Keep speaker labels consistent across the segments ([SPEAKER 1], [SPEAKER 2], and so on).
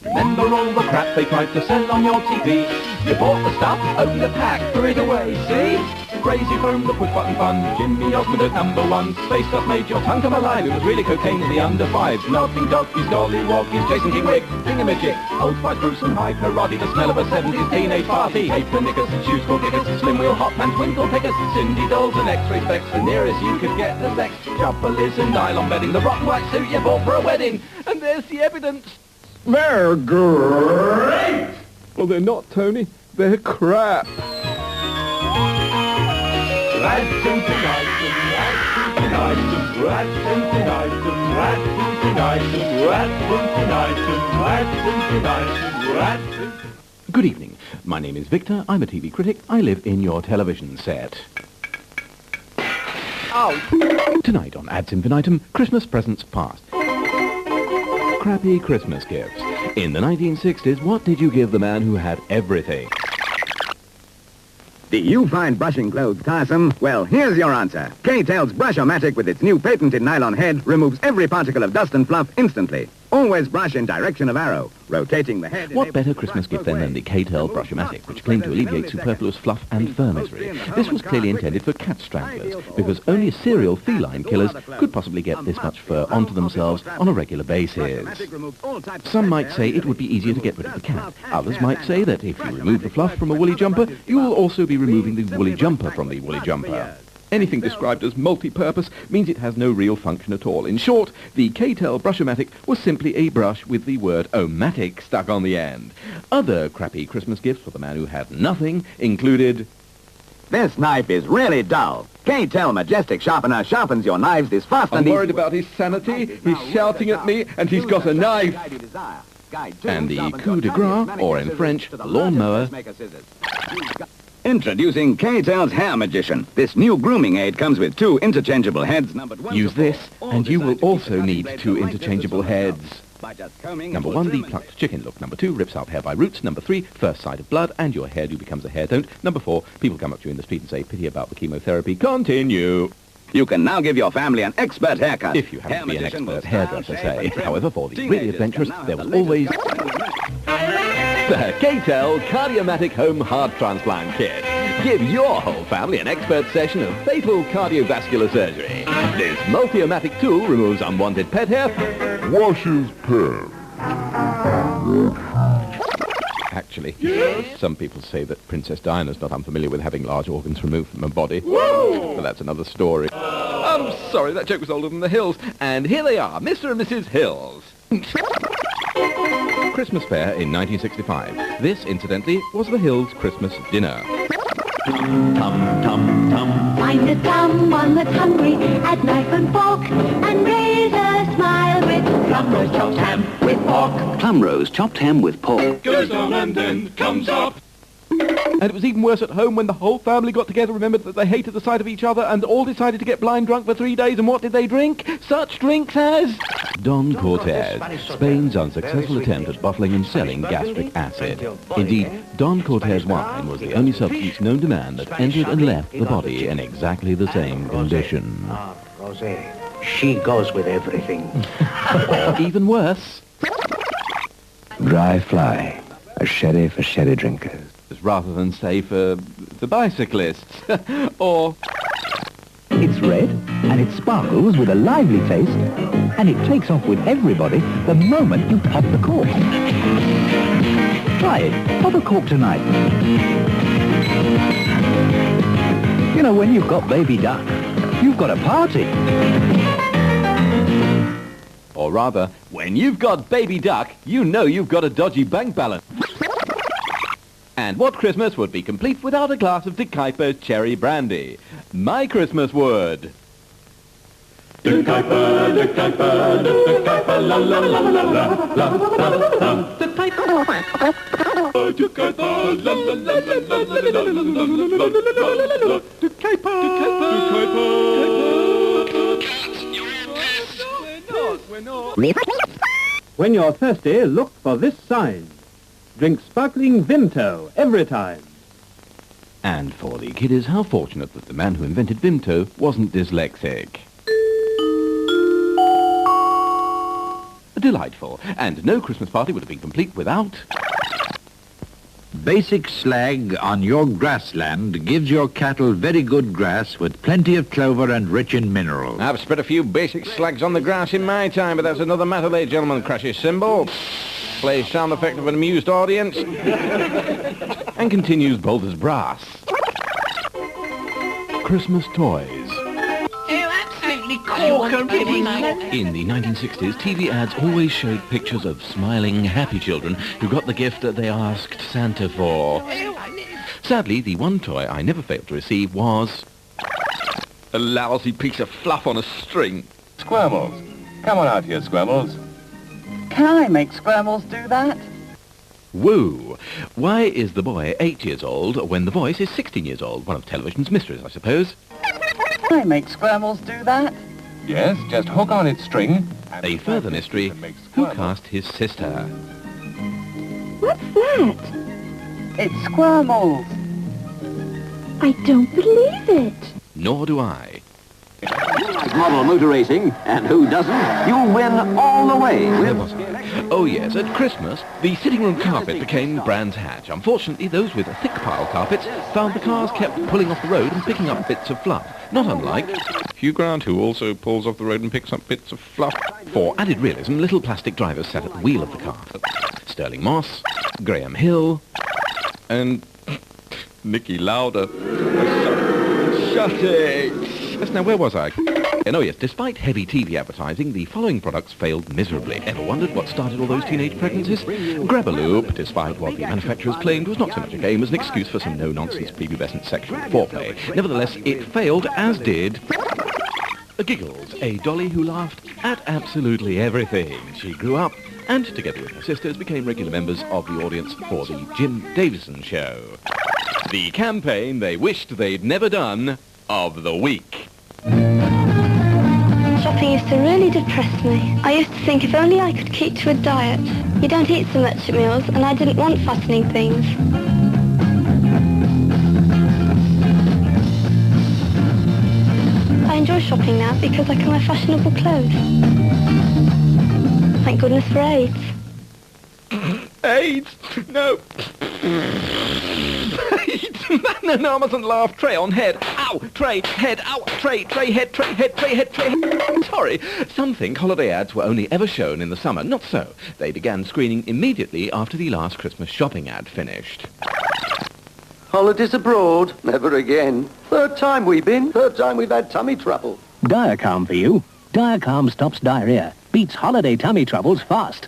[SPEAKER 1] Remember all the crap they tried to sell on your TV? You bought the stuff, opened the pack, threw it away, see? Crazy foam, the push-button fun, Jimmy Osmond at #1. Space stuff made your tongue come alive, it was really cocaine to the under fives. Nothing doggies, gollywoggies, Jason King Wig, Thingamajig, Old Spice, Bruce and Hyde, karate, the smell of a 70s teenage party. Apron knickers, shoes for giggers, slim wheel hot pants, winkle pickers, Cindy dolls and X-ray specs, the nearest you could get the sex. Couple is and nylon bedding, the rotten white suit you bought for a wedding. And there's the evidence.
[SPEAKER 2] They're great! Well, they're not, Tony. They're crap.
[SPEAKER 1] Good evening. My name is Victor. I'm a TV critic. I live in your television set. Oh. Tonight on Ads Infinitum, Christmas presents past. Crappy Christmas gifts. In the 1960s, what did you give the man who had everything?
[SPEAKER 3] Do you find brushing clothes tiresome? Well, here's your answer. K-Tel's Brush-O-Matic with its new patented nylon head removes every particle of dust and fluff instantly. Always brush in direction of arrow, rotating the head.
[SPEAKER 1] What better Christmas gift then than the K-Tel Brush-O-Matic, which claimed to alleviate superfluous fluff and fur misery? This was clearly intended for cat stranglers, because only serial feline killers could possibly get this much fur onto themselves on a regular basis. Some might say it would be easier to get rid of the cat. Others might say that if you remove the fluff from a woolly jumper, you will also be removing the woolly jumper from the woolly jumper. Anything described as multi-purpose means it has no real function at all. In short, the K-Tel Brush-O-Matic was simply a brush with the word O-Matic stuck on the end. Other crappy Christmas gifts for the man who had nothing included...
[SPEAKER 3] This knife is really dull. K-Tel Majestic Sharpener sharpens your knives this fast and
[SPEAKER 2] I'm worried about his sanity. He's shouting at me and he's got a knife.
[SPEAKER 1] And the coup de grace, or in French, the lawnmower.
[SPEAKER 3] Introducing K-Tel's Hair Magician. This new grooming aid comes with 2 interchangeable heads.
[SPEAKER 1] Use this, and you will also need 2 interchangeable heads. Number 1, the plucked chicken look. Number 2, rips out hair by roots. Number 3, first sight of blood, and your hairdo becomes a hair don't. Number 4, people come up to you in the street and say, pity about the chemotherapy. Continue.
[SPEAKER 3] You can now give your family an expert haircut.
[SPEAKER 1] If you happen to be an expert hairdresser, say. However, for the really adventurous, there was always... the K-Tel Cardiomatic Home Heart Transplant Kit. Give your whole family an expert session of fatal cardiovascular surgery. This multi-o-matic tool removes unwanted pet hair,
[SPEAKER 2] Washes pets.
[SPEAKER 1] Actually, some people say that Princess Diana's not unfamiliar with having large organs removed from her body.
[SPEAKER 2] Whoa!
[SPEAKER 1] But that's another story. I'm sorry, that joke was older than the Hills. And here they are, Mr. and Mrs. Hills. Christmas fair in 1965. This, incidentally, was the Hills' Christmas dinner.
[SPEAKER 4] Tum, tum, tum. Find the someone that's hungry, add knife and fork, and raise a smile with plum roast chopped ham with pork.
[SPEAKER 3] Plum roast chopped ham with pork.
[SPEAKER 2] Goes down and then comes up.
[SPEAKER 1] And it was even worse at home when the whole family got together, remembered that they hated the sight of each other, and all decided to get blind drunk for 3 days. And what did they drink? Such drinks as... Don Cortez, Spain's unsuccessful attempt at bottling and selling gastric acid. Indeed, Don Cortez wine was the only substance known to man that entered and left the body in exactly the same condition.
[SPEAKER 5] Rosé, she goes with everything.
[SPEAKER 1] Or even worse...
[SPEAKER 5] Dry fly, a sherry for sherry drinkers.
[SPEAKER 1] rather than, say, for bicyclists. Or...
[SPEAKER 6] It's red, and it sparkles with a lively taste, and it takes off with everybody the moment you pop the cork. Try it. Pop a cork tonight. You know, when you've got baby duck, you've got a party.
[SPEAKER 1] Or rather, when you've got baby duck, you know you've got a dodgy bank balance. And what Christmas would be complete without a glass of De Kuyper's cherry brandy? My Christmas would.
[SPEAKER 2] De Kuyper, De Kuyper, De Kuyper, la la la la la la la. De Kuyper, De Kuyper, la la la la la la la la. De Kuyper, De Kuyper. We're not.
[SPEAKER 7] When you're thirsty, look for this sign. Drink sparkling Vimto every time.
[SPEAKER 1] And for the kiddies, how fortunate that the man who invented Vimto wasn't dyslexic. Delightful. And no Christmas party would have been complete without...
[SPEAKER 8] Basic slag on your grassland gives your cattle very good grass with plenty of clover and rich in minerals.
[SPEAKER 9] I've spread a few basic slags on the grass in my time, but that's another matter, ladies and gentlemen. Crashes cymbal, plays sound effect of an amused audience,
[SPEAKER 1] and continues bold as brass. Christmas toys. In the 1960s, TV ads always showed pictures of smiling, happy children who got the gift that they asked Santa for. Sadly, the one toy I never failed to receive was...
[SPEAKER 9] a lousy piece of fluff on a string.
[SPEAKER 10] Squirmels. Come on out here, Squirmels.
[SPEAKER 11] Can I make Squirmels do that?
[SPEAKER 1] Woo! Why is the boy 8 years old when the voice is 16 years old? One of television's mysteries, I suppose.
[SPEAKER 11] Can I make Squirmels do that?
[SPEAKER 10] Yes, just hook on its string.
[SPEAKER 1] A further mystery, who cast his sister?
[SPEAKER 4] What's that?
[SPEAKER 11] It's Squirmels.
[SPEAKER 4] I don't believe it.
[SPEAKER 1] Nor do I.
[SPEAKER 3] Model motor racing, and who doesn't? You'll win all the way.
[SPEAKER 1] Where was I? Oh yes, at Christmas, the sitting room carpet became Brands Hatch. Unfortunately, those with thick pile carpets found the cars kept pulling off the road and picking up bits of fluff. Not unlike
[SPEAKER 9] Hugh Grant, who also pulls off the road and picks up bits of fluff.
[SPEAKER 1] For added realism, little plastic drivers sat at the wheel of the car. Sterling Moss, Graham Hill,
[SPEAKER 9] and Nicky Lauder. Shut it!
[SPEAKER 1] Yes, now where was I? And oh yes, despite heavy TV advertising, the following products failed miserably. Ever wondered what started all those teenage pregnancies? Grab-a-loop, despite what the manufacturers claimed, was not so much a game as an excuse for some no-nonsense prepubescent sexual foreplay. Nevertheless, it failed, as did... Giggles, a dolly who laughed at absolutely everything. She grew up, and together with her sisters, became regular members of the audience for the Jim Davison Show. The campaign they wished they'd never done of the week.
[SPEAKER 12] Shopping used to really depress me. I used to think if only I could keep to a diet. You don't eat so much at meals, and I didn't want fattening things. I enjoy shopping now because I can wear fashionable clothes. Thank goodness for AIDS.
[SPEAKER 9] AIDS? No. No, I mustn't laugh. Tray on head. Ow! Tray, head, ow! Tray, head, tray, head, tray, head, tray, head.
[SPEAKER 1] Sorry. Some think holiday ads were only ever shown in the summer. Not so. They began screening immediately after the last Christmas shopping ad finished.
[SPEAKER 13] Holidays abroad? Never again. Third time we've been. Third time we've had tummy trouble.
[SPEAKER 6] Diacalm for you. Diacalm stops diarrhea. Beats holiday tummy troubles fast.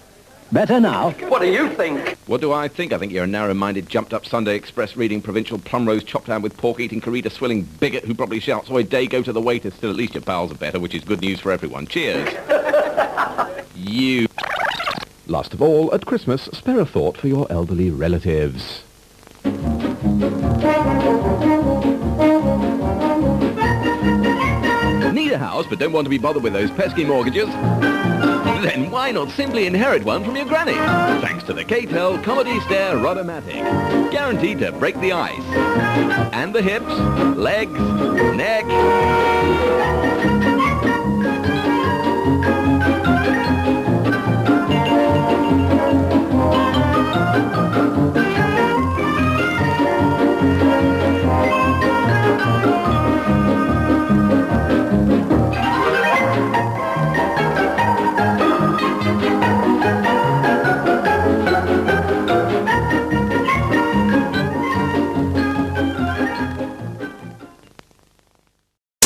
[SPEAKER 6] Better now.
[SPEAKER 13] What do you think?
[SPEAKER 9] What do I think? I think you're a narrow-minded, jumped-up Sunday Express reading provincial plum rose chopped down with pork-eating, corrida-swilling bigot who probably shouts, "Oi, day, go to the waiter." Still, at least your pals are better, which is good news for everyone. Cheers. You.
[SPEAKER 1] Last of all, at Christmas, spare a thought for your elderly relatives. Need a house but don't want to be bothered with those pesky mortgages? Then why not simply inherit one from your granny? Thanks to the K-Tel Comedy Stair Rodomatic. Guaranteed to break the ice. And the hips, legs, neck...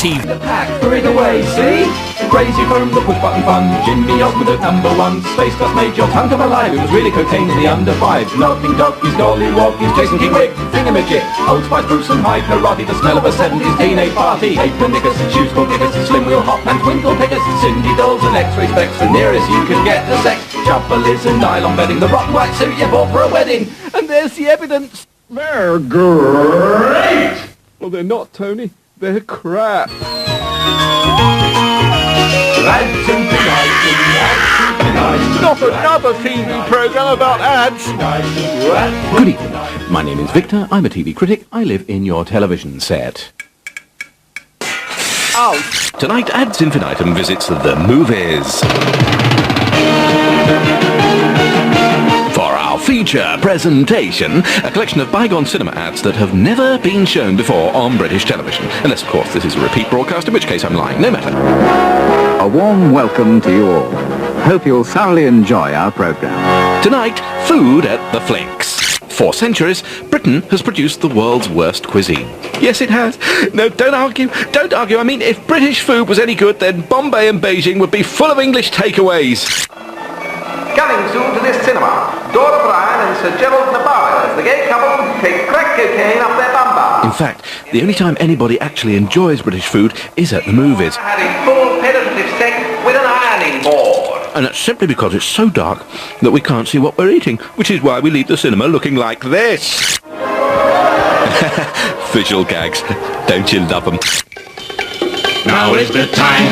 [SPEAKER 2] The pack, hurried away, see? Crazy from the push-button fun. Jimmy Osmond at #1. Space Dust made your tongue come alive. It was really cocaine in the under 5. Nodding doggies, dolly walkies, Jason King Wig, thingamajig. Old Spice, Bruce and Hyde, karate, the smell of a 70s teenage party. Apron knickers, shoes called diggers, slim wheel hop and twinkle pickers, Cindy dolls and X-ray specs, the nearest you can get to sex. Chopper lids and nylon bedding, the rock white suit you bought for a wedding. And there's the evidence.
[SPEAKER 9] They're great! Well, they're not, Tony. They're crap. Not another TV program about ads.
[SPEAKER 1] Good evening. My name is Victor. I'm a TV critic. I live in your television set. Tonight, Ads Infinitum visits the movies.
[SPEAKER 9] feature presentation, a collection of bygone cinema ads that have never been shown before on British television. Unless, of course, this is a repeat broadcast, in which case I'm lying, no matter.
[SPEAKER 3] A warm welcome to you all. Hope you'll thoroughly enjoy our programme.
[SPEAKER 9] Tonight, food at the flicks. For centuries, Britain has produced the world's worst cuisine. Yes, it has. No, don't argue. Don't argue. I mean, if British food was any good, then Bombay and Beijing would be full of English takeaways.
[SPEAKER 14] Coming soon to this cinema, Dora Bryan and Sir Gerald Navarro as the gay couple take crack cocaine up their bum bum.
[SPEAKER 9] In fact, the only time anybody actually enjoys British food is at the movies.
[SPEAKER 14] Having full penetrative sex with an ironing board.
[SPEAKER 9] And that's simply because it's so dark that we can't see what we're eating, which is why we leave the cinema looking like this. Visual gags. Don't you love them?
[SPEAKER 2] Now is the time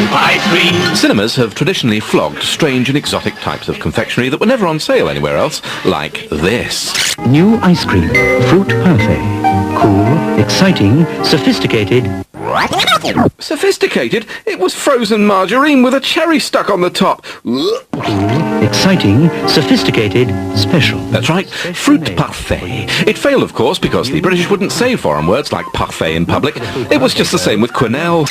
[SPEAKER 2] for ice cream.
[SPEAKER 9] Cinemas have traditionally flogged strange and exotic types of confectionery that were never on sale anywhere else, like this.
[SPEAKER 6] New ice cream, fruit parfait. Cool, exciting, sophisticated.
[SPEAKER 9] Sophisticated? It was frozen margarine with a cherry stuck on the top.
[SPEAKER 6] Cool, exciting, sophisticated, special.
[SPEAKER 9] That's right, fruit parfait. It failed, of course, because the British wouldn't say foreign words like parfait in public. It was just the same with quenelle.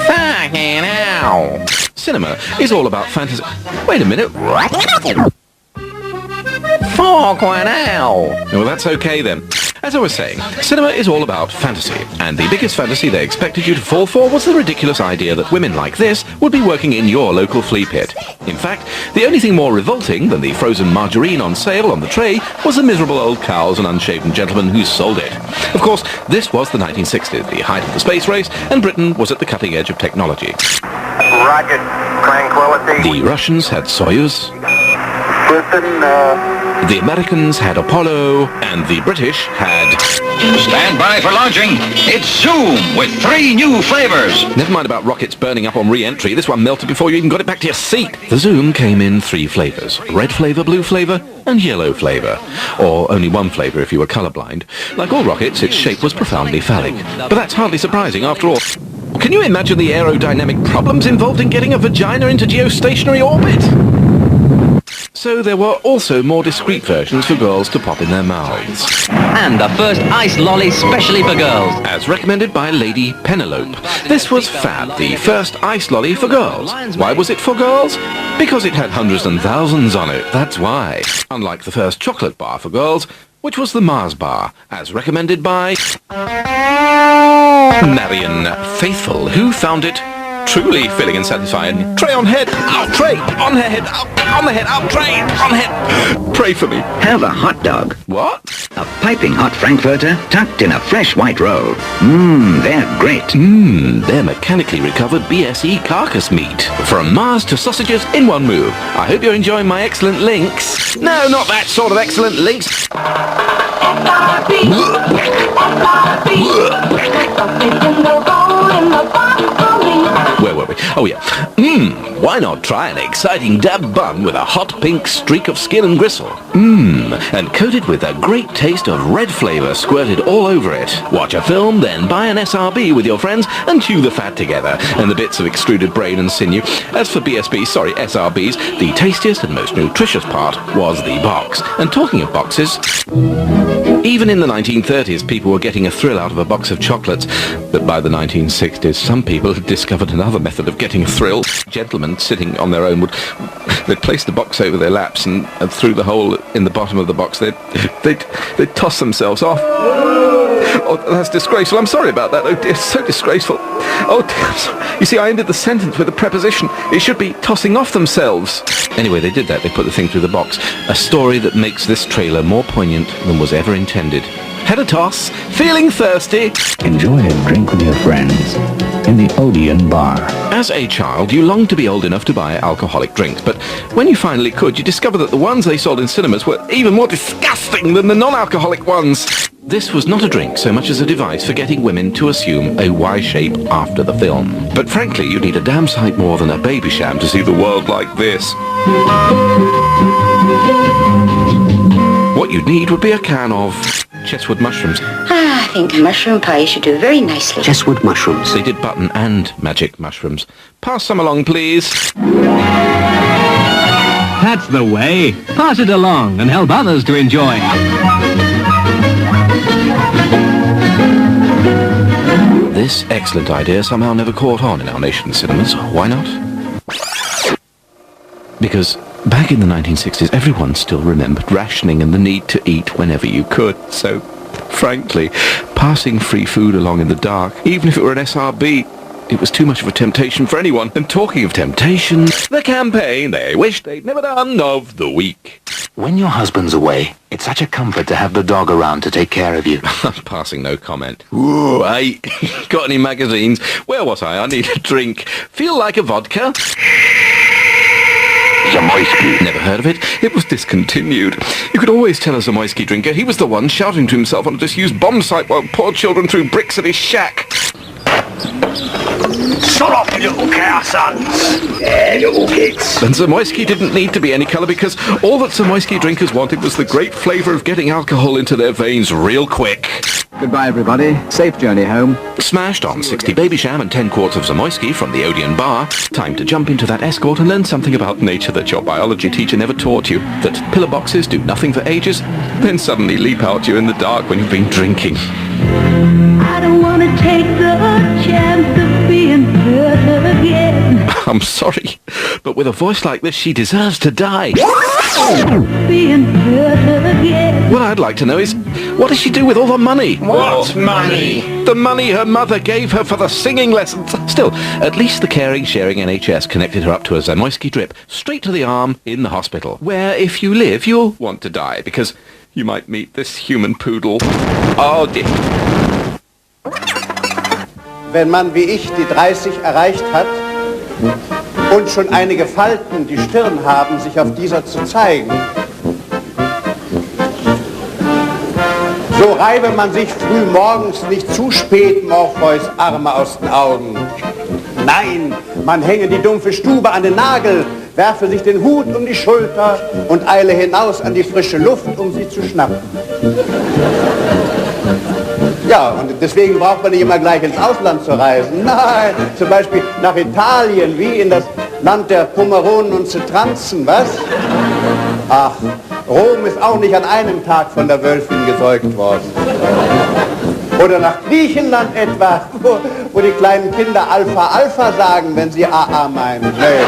[SPEAKER 9] Fucking hell. Cinema is all about fantasy. Wait a minute. For quenelle. Well, that's okay then. As I was saying, cinema is all about fantasy, and the biggest fantasy they expected you to fall for was the ridiculous idea that women like this would be working in your local flea pit. In fact, the only thing more revolting than the frozen margarine on sale on the tray was the miserable old cows and unshaven gentlemen who sold it. Of course, this was the 1960s, the height of the space race, and Britain was at the cutting edge of technology.
[SPEAKER 14] Roger, tranquility.
[SPEAKER 9] The Russians had Soyuz.
[SPEAKER 14] Listen,
[SPEAKER 9] The Americans had Apollo, and the British had...
[SPEAKER 8] Stand by for launching. It's Zoom with 3 new flavors.
[SPEAKER 9] Never mind about rockets burning up on re-entry. This one melted before you even got it back to your seat. The Zoom came in 3 flavors. Red flavor, blue flavor, and yellow flavor. Or only one flavor if you were colorblind. Like all rockets, its shape was profoundly phallic. But that's hardly surprising after all. Can you imagine the aerodynamic problems involved in getting a vagina into geostationary orbit? So there were also more discreet versions for girls to pop in their mouths.
[SPEAKER 15] And the first ice lolly specially for girls.
[SPEAKER 9] As recommended by Lady Penelope. This was fab, the first ice lolly for girls. Why was it for girls? Because it had hundreds and thousands on it, that's why. Unlike the first chocolate bar for girls, which was the Mars bar, as recommended by... Marion Faithful, who found it truly filling and satisfying. Tray on head, out tray, on her head, out, on the head, out tray, on head. Pray for me.
[SPEAKER 3] Have a hot dog.
[SPEAKER 9] What?
[SPEAKER 3] A piping hot Frankfurter tucked in a fresh white roll. They're great.
[SPEAKER 9] They're mechanically recovered BSE carcass meat. From Mars to sausages in one move. I hope you're enjoying my excellent links. No, not that sort of excellent links. Where were we? Oh yeah. Why not try an exciting dab bun with a hot pink streak of skin and gristle? And coated with a great taste of red flavor squirted all over it. Watch a film, then buy an SRB with your friends and chew the fat together and the bits of extruded brain and sinew. As for SRBs, the tastiest and most nutritious part was the box. And talking of boxes, even in the 1930s, people were getting a thrill out of a box of chocolates. But by the 1960s, some people had discovered another method of getting a thrill. Gentlemen sitting on their own they'd place the box over their laps and through the hole in the bottom of the box, they'd toss themselves off. Oh, that's disgraceful. I'm sorry about that. Oh dear, so disgraceful. Oh dear, I'm sorry. You see, I ended the sentence with a preposition. It should be tossing off themselves. Anyway, they did that. They put the thing through the box. A story that makes this trailer more poignant than was ever intended. Had a toss, feeling thirsty.
[SPEAKER 6] Enjoy a drink with your friends in the Odeon bar.
[SPEAKER 9] As a child, you longed to be old enough to buy alcoholic drinks, but when you finally could, you discovered that the ones they sold in cinemas were even more disgusting than the non-alcoholic ones. This was not a drink so much as a device for getting women to assume a Y shape after the film. But frankly, you need a damn sight more than a baby sham to see the world like this. What you'd need would be a can of chesswood mushrooms.
[SPEAKER 16] I think mushroom pie should do very nicely.
[SPEAKER 6] Chesswood mushrooms.
[SPEAKER 9] They did button and magic mushrooms. Pass some along, please.
[SPEAKER 7] That's the way. Pass it along and help others to enjoy.
[SPEAKER 9] This excellent idea somehow never caught on in our nation's cinemas. Why not? Because back in the 1960s, everyone still remembered rationing and the need to eat whenever you could. So, frankly, passing free food along in the dark, even if it were an SRB, it was too much of a temptation for anyone. And talking of temptation, the campaign they wished they'd never done of the week.
[SPEAKER 5] When your husband's away, it's such a comfort to have the dog around to take care of you.
[SPEAKER 9] Passing no comment. Ooh, hey, got any magazines? Where was I? I need a drink. Feel like a vodka?
[SPEAKER 5] Zamoyski.
[SPEAKER 9] Never heard of it. It was discontinued. You could always tell a Zamoyski drinker he was the one shouting to himself on a disused bomb site while poor children threw bricks at his shack.
[SPEAKER 13] Shut up, you little cow sons! Yeah, little kids.
[SPEAKER 9] And Zamoyski didn't need to be any colour because all that Zamoyski drinkers wanted was the great flavour of getting alcohol into their veins real quick.
[SPEAKER 6] Goodbye, everybody. Safe journey home.
[SPEAKER 9] Smashed on 60 Babysham and 10 quarts of Zamoyski from the Odeon bar. Time to jump into that escort and learn something about nature that your biology teacher never taught you. That pillar boxes do nothing for ages, then suddenly leap out at you in the dark when you've been drinking.
[SPEAKER 4] I don't want to take the chance of being hurt again.
[SPEAKER 9] I'm sorry, but with a voice like this, she deserves to die.
[SPEAKER 4] Being hurt again.
[SPEAKER 9] What I'd like to know is, what does she do with all the money?
[SPEAKER 13] What money?
[SPEAKER 9] The money her mother gave her for the singing lessons. Still, at least the caring, sharing NHS connected her up to a Zamoyski drip, straight to the arm in the hospital, where if you live, you'll want to die, because you might meet this human poodle. Oh dear.
[SPEAKER 17] Wenn man wie ich die 30 erreicht hat und schon einige Falten die Stirn haben, sich auf dieser zu zeigen, so reibe man sich früh morgens nicht zu spät Morpheus Arme aus den Augen. Nein, man hänge die dumpfe Stube an den Nagel, werfe sich den Hut um die Schulter und eile hinaus an die frische Luft, um sie zu schnappen. Ja, und deswegen braucht man nicht immer gleich ins Ausland zu reisen. Nein, zum Beispiel nach Italien, wie in das Land der Pomeronen und Zitranzen, was? Ach, Rom ist auch nicht an einem Tag von der Wölfin gesäugt worden. Oder nach Griechenland etwa, wo die kleinen Kinder Alpha Alpha sagen, wenn sie AA meinen. Nee.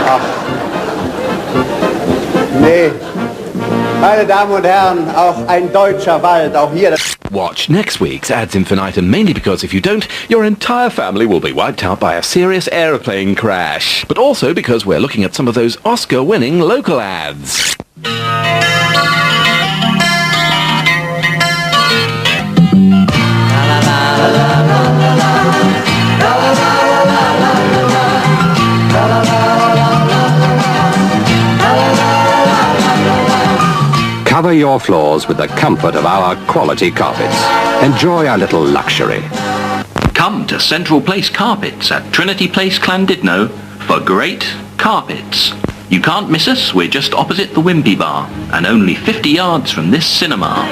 [SPEAKER 17] Ach. Nee. Meine Damen und Herren, auch ein deutscher Wald, auch hier...
[SPEAKER 9] Watch next week's Ads Infinitum, mainly because if you don't, your entire family will be wiped out by a serious aeroplane crash. But also because we're looking at some of those Oscar-winning local ads.
[SPEAKER 5] Cover your floors with the comfort of our quality carpets. Enjoy our little luxury.
[SPEAKER 15] Come to Central Place Carpets at Trinity Place, Llandudno for great carpets. You can't miss us, we're just opposite the Wimpy Bar and only 50 yards from this cinema.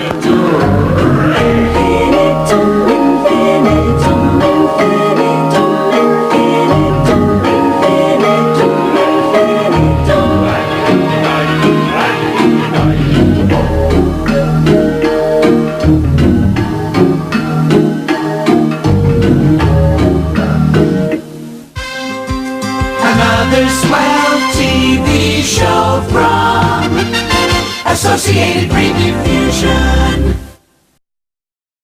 [SPEAKER 2] Associated Rediffusion.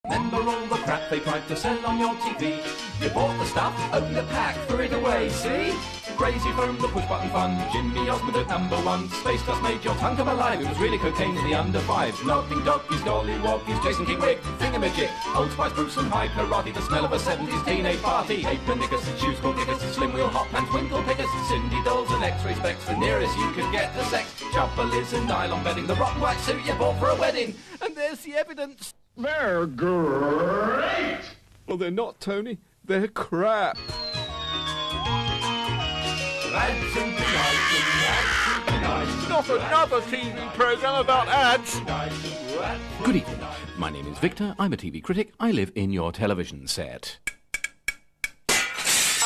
[SPEAKER 2] Remember all the crap they tried to sell on your TV? You bought the stuff, opened the pack, threw it away, see? Crazy from the push-button fun, Jimmy Osmond at #1. Space Dust made your tongue come alive, it was really cocaine to the under fives. Nodding doggies, gollywoggies, Jason King Wig, Thingamajig, Old Spice, Bruce and High Karate, the smell of a 70s teenage party. Apron knickers, shoes called knickers, slim wheel hot pants, twinkle pickers, Cindy dolls and X-ray specs, the nearest you could get to sex. Chopper lids and nylon bedding, the rotten white suit you bought for a wedding. And there's the evidence. They're great! Well, they're not, Tony. They're crap. Not another TV program about ads.
[SPEAKER 1] Good evening. My name is Victor. I'm a TV critic. I live in your television set.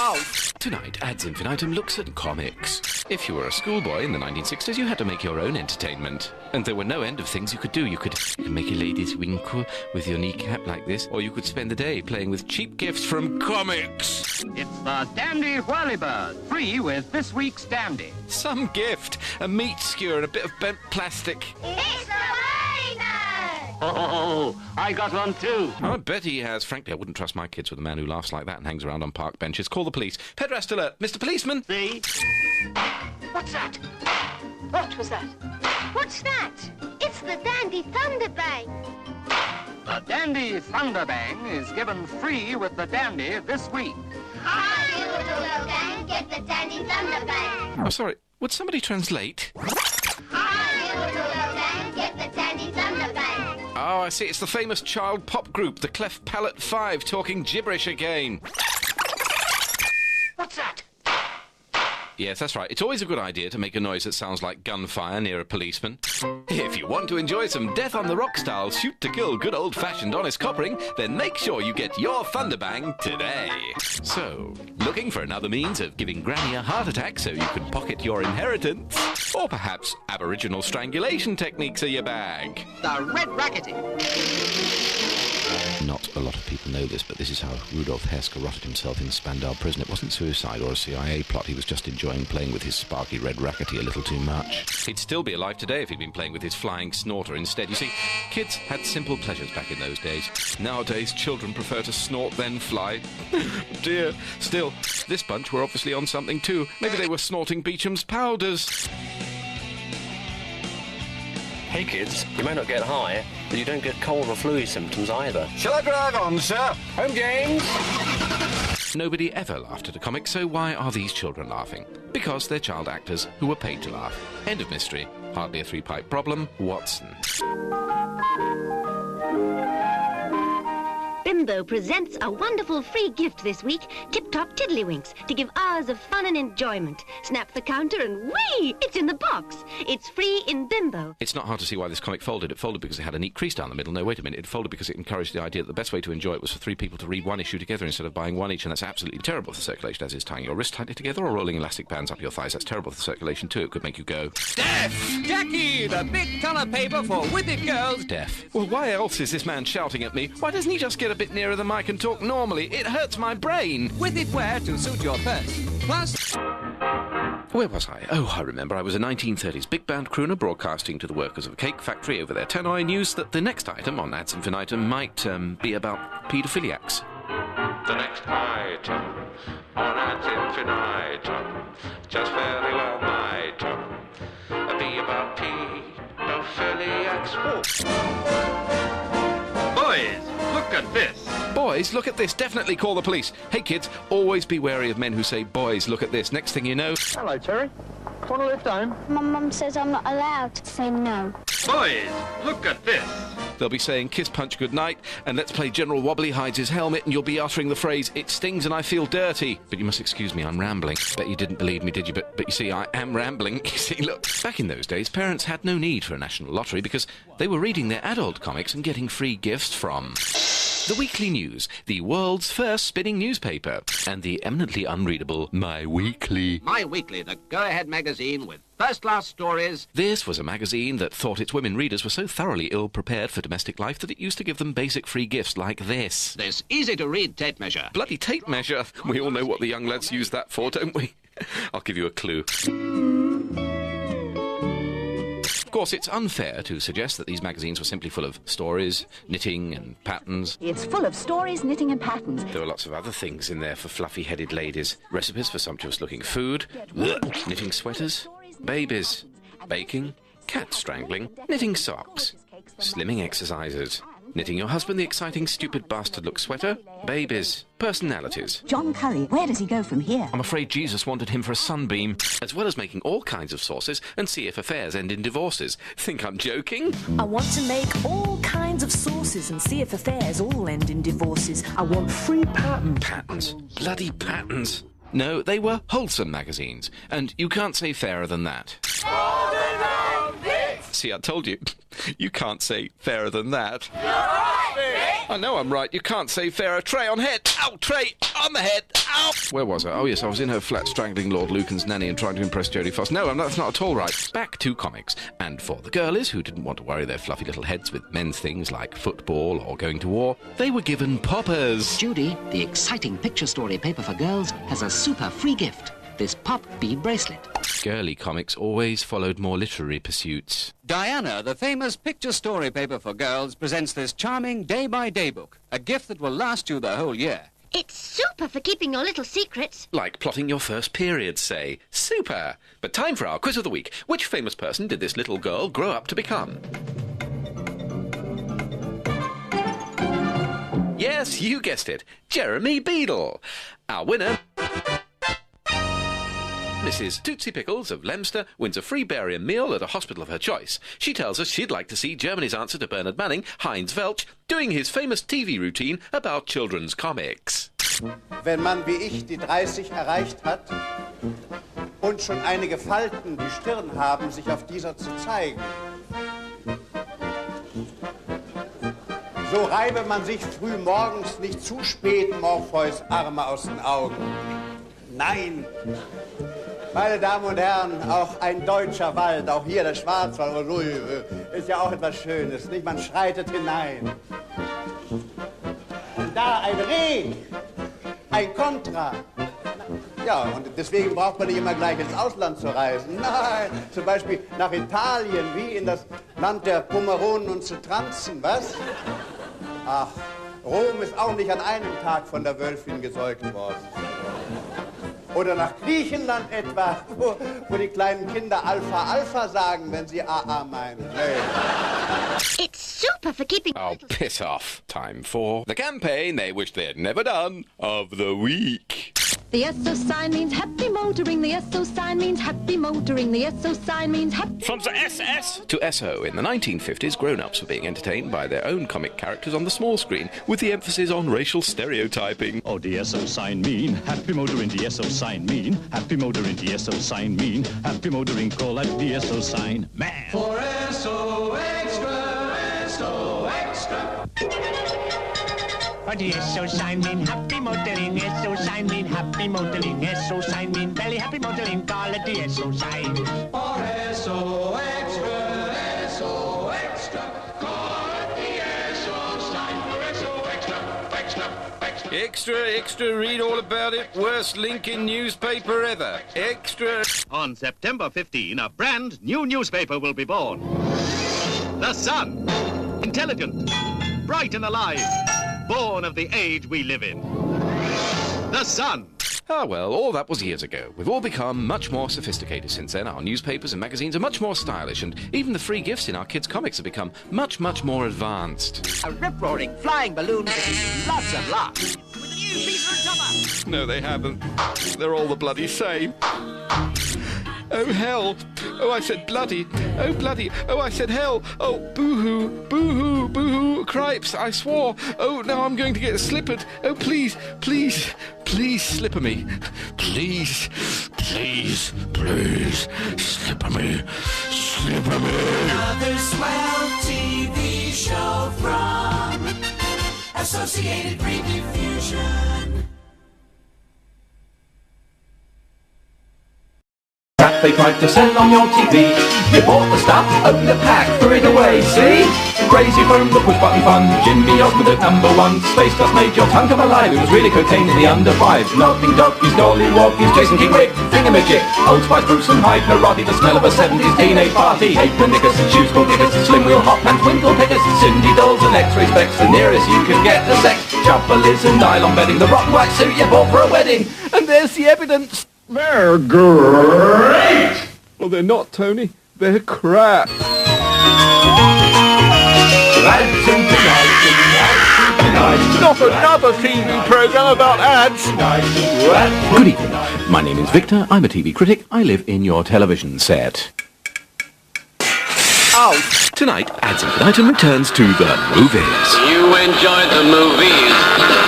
[SPEAKER 2] Ow!
[SPEAKER 9] Tonight, Ads Infinitum looks at comics. If you were a schoolboy in the 1960s, you had to make your own entertainment. And there were no end of things you could do. You could make a lady's winkle with your kneecap like this, or you could spend the day playing with cheap gifts from comics.
[SPEAKER 18] It's the Dandy Whirlybird, free with this week's Dandy.
[SPEAKER 9] Some gift, a meat skewer and a bit of bent plastic.
[SPEAKER 4] It's the Whirlybird!
[SPEAKER 18] Oh, I got one too.
[SPEAKER 9] I bet he has. Frankly, I wouldn't trust my kids with a man who laughs like that and hangs around on park benches. Call the police. Pederast alert. Mr. Policeman.
[SPEAKER 18] See?
[SPEAKER 4] What's that? What was that? What's that? It's the Dandy Thunderbang.
[SPEAKER 18] The Dandy Thunderbang is given free with the Dandy this week.
[SPEAKER 4] Hi, you little gang, get the Dandy Thunderbang.
[SPEAKER 9] Oh, sorry. Would somebody translate?
[SPEAKER 4] Hi, you little gang, get the Dandy Thunderbang.
[SPEAKER 9] Oh, I see. It's the famous child pop group, the Cleft Palate 5, talking gibberish again.
[SPEAKER 4] What's that?
[SPEAKER 9] Yes, that's right. It's always a good idea to make a noise that sounds like gunfire near a policeman. If you want to enjoy some Death on the Rock style shoot-to-kill good old-fashioned honest coppering, then make sure you get your Thunderbang today. So, looking for another means of giving Granny a heart attack so you can pocket your inheritance? Or perhaps Aboriginal strangulation techniques are your bag?
[SPEAKER 18] The Red Racketing.
[SPEAKER 9] Not a lot of people know this, but this is how Rudolf Hess garroted himself in Spandau prison. It wasn't suicide or a CIA plot. He was just enjoying playing with his sparky red rackety a little too much. He'd still be alive today if he'd been playing with his flying snorter instead. You see, kids had simple pleasures back in those days. Nowadays, children prefer to snort then fly. Dear. Still, this bunch were obviously on something too. Maybe they were snorting Beecham's powders.
[SPEAKER 19] Hey kids, you may not get high, but you don't get cold or flu symptoms either.
[SPEAKER 2] Shall I drive on, sir?
[SPEAKER 19] Home games!
[SPEAKER 9] Nobody ever laughed at a comic, so why are these children laughing? Because they're child actors who were paid to laugh. End of mystery. Hardly a three-pipe problem. Watson.
[SPEAKER 20] Bimbo presents a wonderful free gift this week, Tip-Top Tiddlywinks, to give hours of fun and enjoyment. Snap the counter and whee! It's in the box. It's free in Bimbo.
[SPEAKER 9] It's not hard to see why this comic folded. It folded because it had a neat crease down the middle. No, wait a minute. It folded because it encouraged the idea that the best way to enjoy it was for three people to read one issue together instead of buying one each, and that's absolutely terrible for circulation, as is tying your wrist tightly together or rolling elastic bands up your thighs. That's terrible for circulation too. It could make you go deaf!
[SPEAKER 2] Jackie, the big colour paper for with it girls.
[SPEAKER 9] Deaf. Well, why else is this man shouting at me? Why doesn't he just get a bit nearer the mic and talk normally? It hurts my brain.
[SPEAKER 2] With it wear to suit your thirst. Plus...
[SPEAKER 9] Where was I? Oh, I remember. I was a 1930s big band crooner broadcasting to the workers of a cake factory over their tannoy news that the next item on Ads Infinitum might be about paedophiliacs.
[SPEAKER 21] The next item on Ads Infinitum, just very well might be about paedophiliacs.
[SPEAKER 18] Boys, look at this.
[SPEAKER 9] Boys, look at this. Definitely call the police. Hey, kids, always be wary of men who say, boys, look at this. Next thing you know...
[SPEAKER 18] Hello, Terry. Want a lift home?
[SPEAKER 12] My mum says I'm not allowed to say no.
[SPEAKER 18] Boys, look at this.
[SPEAKER 9] They'll be saying, kiss, punch, good night, and let's play General Wobbly hides his helmet, and you'll be uttering the phrase, it stings and I feel dirty. But you must excuse me, I'm rambling. Bet you didn't believe me, did you? But you see, I am rambling. You see, look, back in those days, parents had no need for a national lottery because they were reading their adult comics and getting free gifts from... The Weekly News, the world's first spinning newspaper, and the eminently unreadable My Weekly.
[SPEAKER 22] My Weekly, the go-ahead magazine with first-class stories.
[SPEAKER 9] This was a magazine that thought its women readers were so thoroughly ill-prepared for domestic life that it used to give them basic free gifts like this.
[SPEAKER 22] This easy-to-read tape measure.
[SPEAKER 9] Bloody tape measure! We all know what the young lads use that for, don't we? I'll give you a clue. Of course, it's unfair to suggest that these magazines were simply full of stories, knitting and patterns.
[SPEAKER 23] It's full of stories, knitting and patterns.
[SPEAKER 9] There were lots of other things in there for fluffy-headed ladies. Recipes for sumptuous-looking food, knitting sweaters, babies, baking, cat strangling, knitting socks, slimming exercises, knitting your husband the exciting stupid bastard look sweater, babies, personalities.
[SPEAKER 23] John Curry, where does he go from here?
[SPEAKER 9] I'm afraid Jesus wanted him for a sunbeam, as well as making all kinds of sauces and see if affairs end in divorces. Think I'm joking?
[SPEAKER 24] I want to make all kinds of sauces and see if affairs all end in divorces. I want free patterns.
[SPEAKER 9] Patterns. Bloody patterns. No, they were wholesome magazines, and you can't say fairer than that. See, I told you. You can't say fairer than that. I know I'm right. You can't say fairer. Tray on head. Ow, Tray on the head. Ow. Where was I? Oh, yes, I was in her flat strangling Lord Lucan's nanny and trying to impress Jodie Foster. No, that's not at all right. Back to comics. And for the girlies who didn't want to worry their fluffy little heads with men's things like football or going to war, they were given poppers.
[SPEAKER 8] Judy, the exciting picture story paper for girls, has a super free gift. This pop bead bracelet.
[SPEAKER 9] Girly comics always followed more literary pursuits.
[SPEAKER 22] Diana, the famous picture story paper for girls, presents this charming day-by-day book, a gift that will last you the whole year.
[SPEAKER 20] It's super for keeping your little secrets.
[SPEAKER 9] Like plotting your first period, say. Super! But time for our quiz of the week. Which famous person did this little girl grow up to become? Yes, you guessed it. Jeremy Beadle. Our winner... Mrs. Tootsie Pickles of Leominster wins a free barium meal at a hospital of her choice. She tells us she'd like to see Germany's answer to Bernard Manning, Heinz Welch, doing his famous TV routine about children's comics.
[SPEAKER 17] Wenn man wie ich die 30 erreicht hat und schon einige Falten die Stirn haben, sich auf dieser zu zeigen, so reibe man sich früh morgens nicht zu spät Morpheus Arme aus den Augen. Nein! Meine Damen und Herren, auch ein deutscher Wald, auch hier der Schwarzwald, ist ja auch etwas Schönes, nicht? Man schreitet hinein. Und da ein Reh, ein Kontra. Ja, und deswegen braucht man nicht immer gleich ins Ausland zu reisen. Nein, zum Beispiel nach Italien, wie in das Land der Pomeronen und Zitranzen, was? Ach, Rom ist auch nicht an einem Tag von der Wölfin gesäugt worden. Oder nach Griechenland etwa, wo die kleinen Kinder Alpha Alpha sagen, wenn sie AA meinen. Nee.
[SPEAKER 20] It's super for keeping...
[SPEAKER 9] Oh, piss off. Time for the campaign they wish they had never done of the week.
[SPEAKER 4] The SO sign means happy motoring. The SO sign means happy motoring. The SO sign means happy...
[SPEAKER 9] From the SS to SO. In the 1950s, grown-ups were being entertained by their own comic characters on the small screen, with the emphasis on racial stereotyping.
[SPEAKER 10] Oh, the SO sign mean happy motoring. The SO sign mean happy motoring. The SO sign mean happy motoring. Call that the SO sign man.
[SPEAKER 2] For SO extra, SO extra.
[SPEAKER 11] For the SO sign mean happy motoring, SO sign mean happy motoring, SO sign mean belly happy motoring, call it the SO sign.
[SPEAKER 2] For SO extra, SO extra, call it the SO sign. For SO extra, extra, extra.
[SPEAKER 9] Extra, extra, read all about it. Worst Lincoln newspaper ever. Extra.
[SPEAKER 14] On September 15, a brand new newspaper will be born. The Sun. Intelligent, bright and alive. Born of the age we live in. The Sun.
[SPEAKER 9] Ah, well, all that was years ago. We've all become much more sophisticated since then. Our newspapers and magazines are much more stylish, and even the free gifts in our kids' comics have become much, much more advanced.
[SPEAKER 22] A rip-roaring flying balloon with lots and lots. With a new piece of rubber.
[SPEAKER 9] No, they haven't. They're all the bloody same. Oh, hell. Oh, I said bloody. Oh, bloody. Oh, I said hell. Oh, boo-hoo. Boo-hoo. Boo-hoo. Cripes, I swore. Oh, now I'm going to get slippered. Oh, please. Please. Please slipper me. Please. Please. Please. Slipper me. Slipper me.
[SPEAKER 2] Another swell TV show from Associated Rediffusion.
[SPEAKER 1] They tried to sell on your TV. You bought the stuff, opened the pack, threw it away, see? Crazy from the push-button fun, Jimmy Osmond at #1. Space Dust made your tongue come alive, it was really cocaine in the under-5s. Nothing doggies, dolly woggies, Jason Kingwick, Thingamajig, Old Spice, Bruce and Hyde, Karate, the smell of a 70s teenage party. Apron knickers and shoes called kickers, slim wheel hot pants, twinkle pickers, Cindy dolls and X-ray specs, the nearest you can get to sex. Chopperlids and nylon bedding, the rock white suit you bought for a wedding. And there's the evidence.
[SPEAKER 2] They're great!
[SPEAKER 9] Well, they're not, Tony. They're crap. Not another TV program about ads.
[SPEAKER 1] Good evening. My name is Victor. I'm a TV critic. I live in your television set.
[SPEAKER 9] Oh.
[SPEAKER 1] Tonight, Ads Infinitum returns to the movies.
[SPEAKER 25] You enjoyed the movies.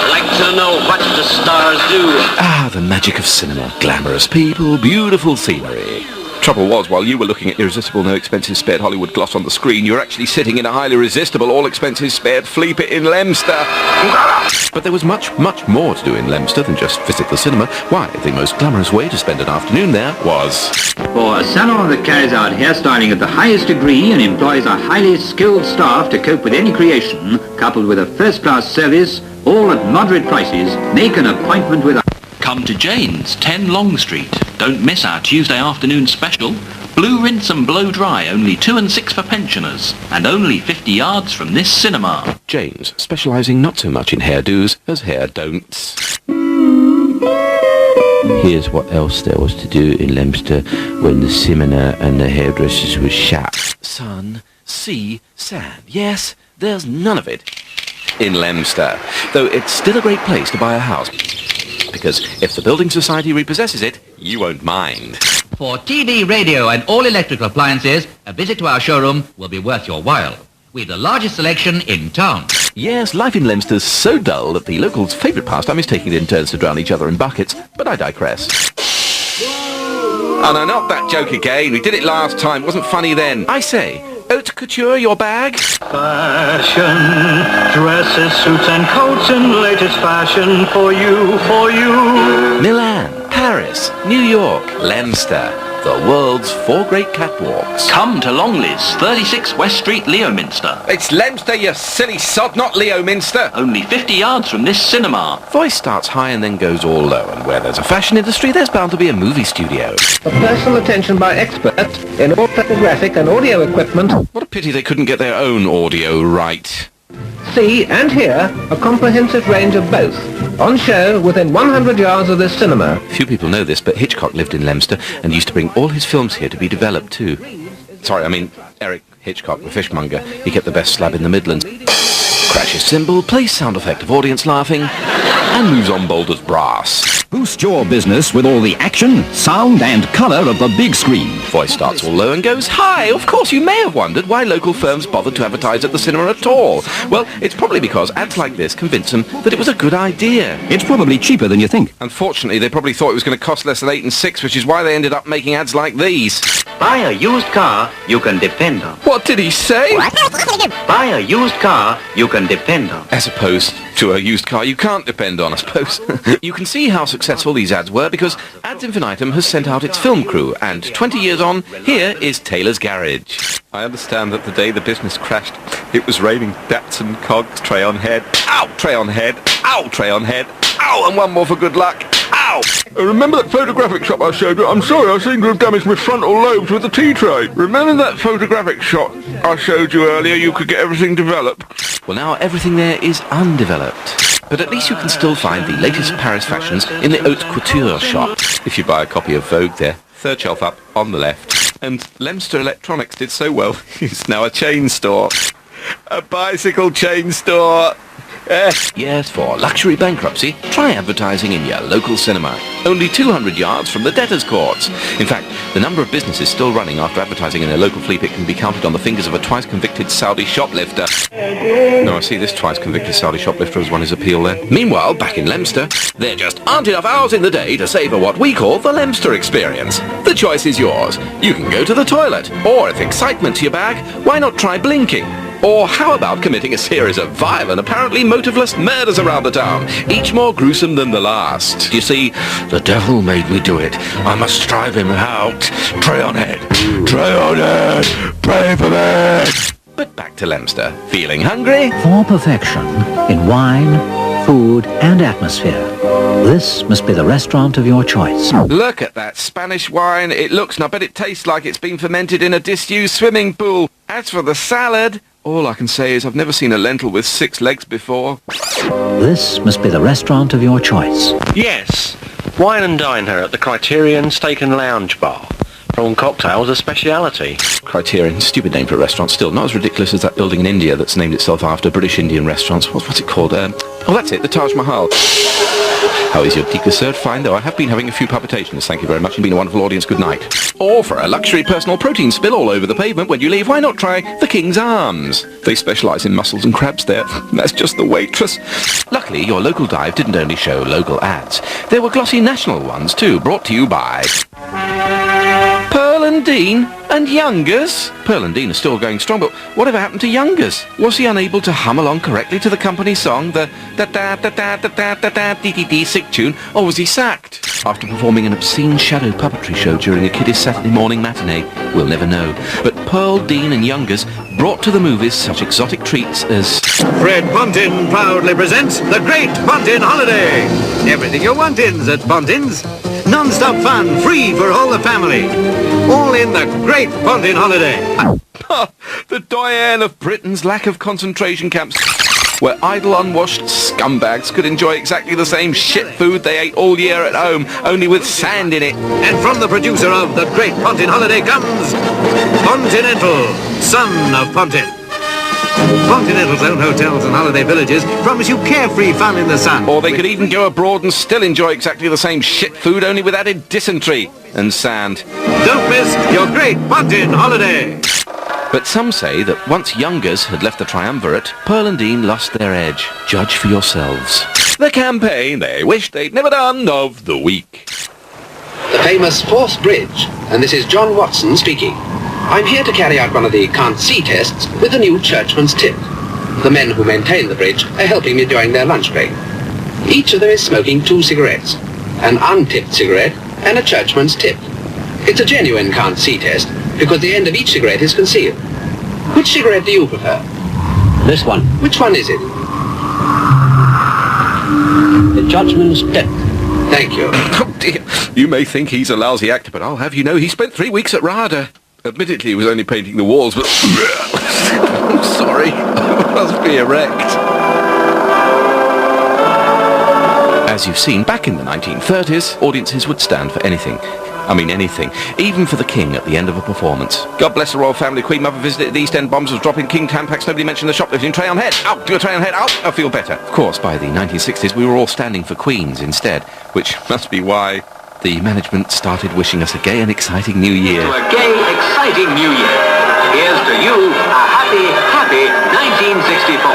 [SPEAKER 25] Like to know what the stars do.
[SPEAKER 1] Ah, the magic of cinema. Glamorous people, beautiful scenery.
[SPEAKER 9] Trouble was, while you were looking at irresistible, no expenses spared Hollywood gloss on the screen, you're actually sitting in a highly resistible, all expenses spared flea pit in Leominster. But there was much, much more to do in Leominster than just visit the cinema. Why, the most glamorous way to spend an afternoon there was...
[SPEAKER 3] For a salon that carries out hairstyling at the highest degree and employs a highly skilled staff to cope with any creation, coupled with a first-class service, all at moderate prices, make an appointment with a...
[SPEAKER 15] Come to Jane's, 10 Long Street. Don't miss our Tuesday afternoon special. Blue rinse and blow dry, only 2 and 6 for pensioners, and only 50 yards from this cinema.
[SPEAKER 9] Jane's, specialising not so much in hairdos as hair don'ts.
[SPEAKER 1] Here's what else there was to do in Leominster when the cinema and the hairdressers were shut.
[SPEAKER 9] Sun, sea, sand. Yes, there's none of it in Leominster, though it's still a great place to buy a house. Because if the Building Society repossesses it, you won't mind.
[SPEAKER 6] For TV, radio and all electrical appliances, a visit to our showroom will be worth your while. We've the largest selection in town.
[SPEAKER 1] Yes, life in Leominster's so dull that the locals' favourite pastime is taking it in turns to drown each other in buckets, but I digress.
[SPEAKER 9] Oh no, not that joke again. We did it last time. It wasn't funny then. I say, haute couture, your bag?
[SPEAKER 7] Fashion, dresses, suits and coats in latest fashion for you.
[SPEAKER 9] Milan, Paris, New York, Leominster. The world's 4 great catwalks.
[SPEAKER 15] Come to Longley's, 36 West Street, Leominster.
[SPEAKER 9] It's Leominster, you silly sod, not Leominster.
[SPEAKER 15] Only 50 yards from this cinema.
[SPEAKER 9] Voice starts high and then goes all low, and where there's a fashion industry, there's bound to be a movie studio.
[SPEAKER 7] For personal attention by experts in all photographic and audio equipment.
[SPEAKER 9] What a pity they couldn't get their own audio right.
[SPEAKER 7] See and hear a comprehensive range of both. On show within 100 yards of this cinema.
[SPEAKER 9] Few people know this, but Hitchcock lived in Leominster and used to bring all his films here to be developed too. Sorry, I mean Eric Hitchcock, the fishmonger. He kept the best slab in the Midlands. Crashes cymbal, plays sound effect of audience laughing, and moves on Boulder's brass.
[SPEAKER 13] Boost your business with all the action, sound and colour of the big screen.
[SPEAKER 9] Voice starts all low and goes high. Of course, you may have wondered why local firms bothered to advertise at the cinema at all. Well, it's probably because ads like this convinced them that it was a good idea.
[SPEAKER 13] It's probably cheaper than you think.
[SPEAKER 9] Unfortunately, they probably thought it was going to cost less than 8 and 6, which is why they ended up making ads like these.
[SPEAKER 3] Buy a used car you can depend on.
[SPEAKER 9] What did he say?
[SPEAKER 3] Buy a used car you can depend on.
[SPEAKER 9] As opposed to a used car you can't depend on, I suppose. You can see how successful these ads were because Ads Infinitum has sent out its film crew, and 20 years on, here is Taylor's Garage. I understand that the day the business crashed, it was raining Datsun cogs, tray on head, ow, tray on head, ow, tray on head, ow, and one more for good luck. Ow!
[SPEAKER 2] Remember that photographic shot I showed you? I'm sorry, I seem to have damaged my frontal lobes with the tea tray. Remember that photographic shot I showed you earlier? You could get everything developed.
[SPEAKER 9] Well, now everything there is undeveloped. But at least you can still find the latest Paris fashions in the haute couture shop. If you buy a copy of Vogue there, 3rd shelf up on the left. And Leominster Electronics did so well, it's now a chain store. A bicycle chain store. Yes, for luxury bankruptcy, try advertising in your local cinema. Only 200 yards from the debtors' courts. In fact, the number of businesses still running after advertising in their local flea pit can be counted on the fingers of a twice-convicted Saudi shoplifter. No, I see this twice-convicted Saudi shoplifter has won his appeal there. Meanwhile, back in Leominster, there just aren't enough hours in the day to savour what we call the Leominster experience. The choice is yours. You can go to the toilet, or if excitement's your bag, why not try blinking? Or how about committing a series of violent, apparently motiveless murders around the town, each more gruesome than the last? You see, the devil made me do it. I must drive him out. Tray on head. Tray on head. Pray for me. But back to Leominster. Feeling hungry?
[SPEAKER 16] For perfection in wine, food and atmosphere, this must be the restaurant of your choice.
[SPEAKER 9] Look at that Spanish wine. It looks, and I bet it tastes like it's been fermented in a disused swimming pool. As for the salad, all I can say is I've never seen a lentil with 6 legs before.
[SPEAKER 16] This must be the restaurant of your choice.
[SPEAKER 19] Yes, wine and dine her at the Criterion Steak and Lounge Bar. Prawn cocktails a speciality.
[SPEAKER 9] Criterion, stupid name for a restaurant, still not as ridiculous as that building in India that's named itself after British Indian restaurants. What's it called? Oh, that's it, the Taj Mahal. How is your tikka, sir? Fine, though I have been having a few palpitations. Thank you very much. You've been a wonderful audience. Good night. Or for a luxury personal protein spill all over the pavement when you leave, why not try the King's Arms? They specialise in mussels and crabs there. That's just the waitress. Luckily, your local dive didn't only show local ads. There were glossy national ones, too, brought to you by Pearl and Dean and Youngers? Pearl and Dean are still going strong, but whatever happened to Youngers? Was he unable to hum along correctly to the company song, the da-da-da-da-da-da-da-dee-dee-dee sick tune, or was he sacked? After performing an obscene shadow puppetry show during a kiddies' Saturday morning matinee, we'll never know. But Pearl, Dean and Youngers brought to the movies such exotic treats as...
[SPEAKER 5] Fred Pontin proudly presents The Great Pontin Holiday. Everything you want in's at Pontin's. Non-stop fun, free for all the family. All in The Great Pontin Holiday.
[SPEAKER 9] The doyen of Britain's lack of concentration camps, where idle, unwashed scumbags could enjoy exactly the same shit food they ate all year at home, only with sand in it.
[SPEAKER 5] And from the producer of The Great Pontin Holiday comes Pontinental, son of Pontin. Continental's own hotels and holiday villages promise you carefree fun in the sun.
[SPEAKER 9] Or they could even go abroad and still enjoy exactly the same shit food, only with added dysentery and sand.
[SPEAKER 5] Don't miss your Great Pontin Holiday.
[SPEAKER 9] But some say that once Youngers had left the triumvirate, Pearl and Dean lost their edge. Judge for yourselves. The campaign they wished they'd never done of the week.
[SPEAKER 8] The famous Forth Bridge, and this is John Watson speaking. I'm here to carry out one of the can't-see tests with the new Churchman's Tip. The men who maintain the bridge are helping me during their lunch break. Each of them is smoking 2 cigarettes, an untipped cigarette and a Churchman's Tip. It's a genuine can't-see test because the end of each cigarette is concealed. Which cigarette do you prefer? This one. Which one is it? The Churchman's Tip. Thank you.
[SPEAKER 9] Oh dear, you may think he's a lousy actor, but I'll have you know he spent 3 weeks at RADA. Admittedly, he was only painting the walls, but... I'm sorry, I must be erect. As you've seen, back in the 1930s, audiences would stand for anything. I mean anything, even for the King at the end of a performance. God bless the royal family. Queen Mother visited the East End bombs, was dropping King Tampax. Nobody mentioned the shoplifting tray on head. Out, do a tray on head. Out, I feel better. Of course, by the 1960s, we were all standing for Queens instead, which must be why the management started wishing us a gay and exciting new year.
[SPEAKER 25] To a gay, exciting new year. Here's to you a happy, happy 1964.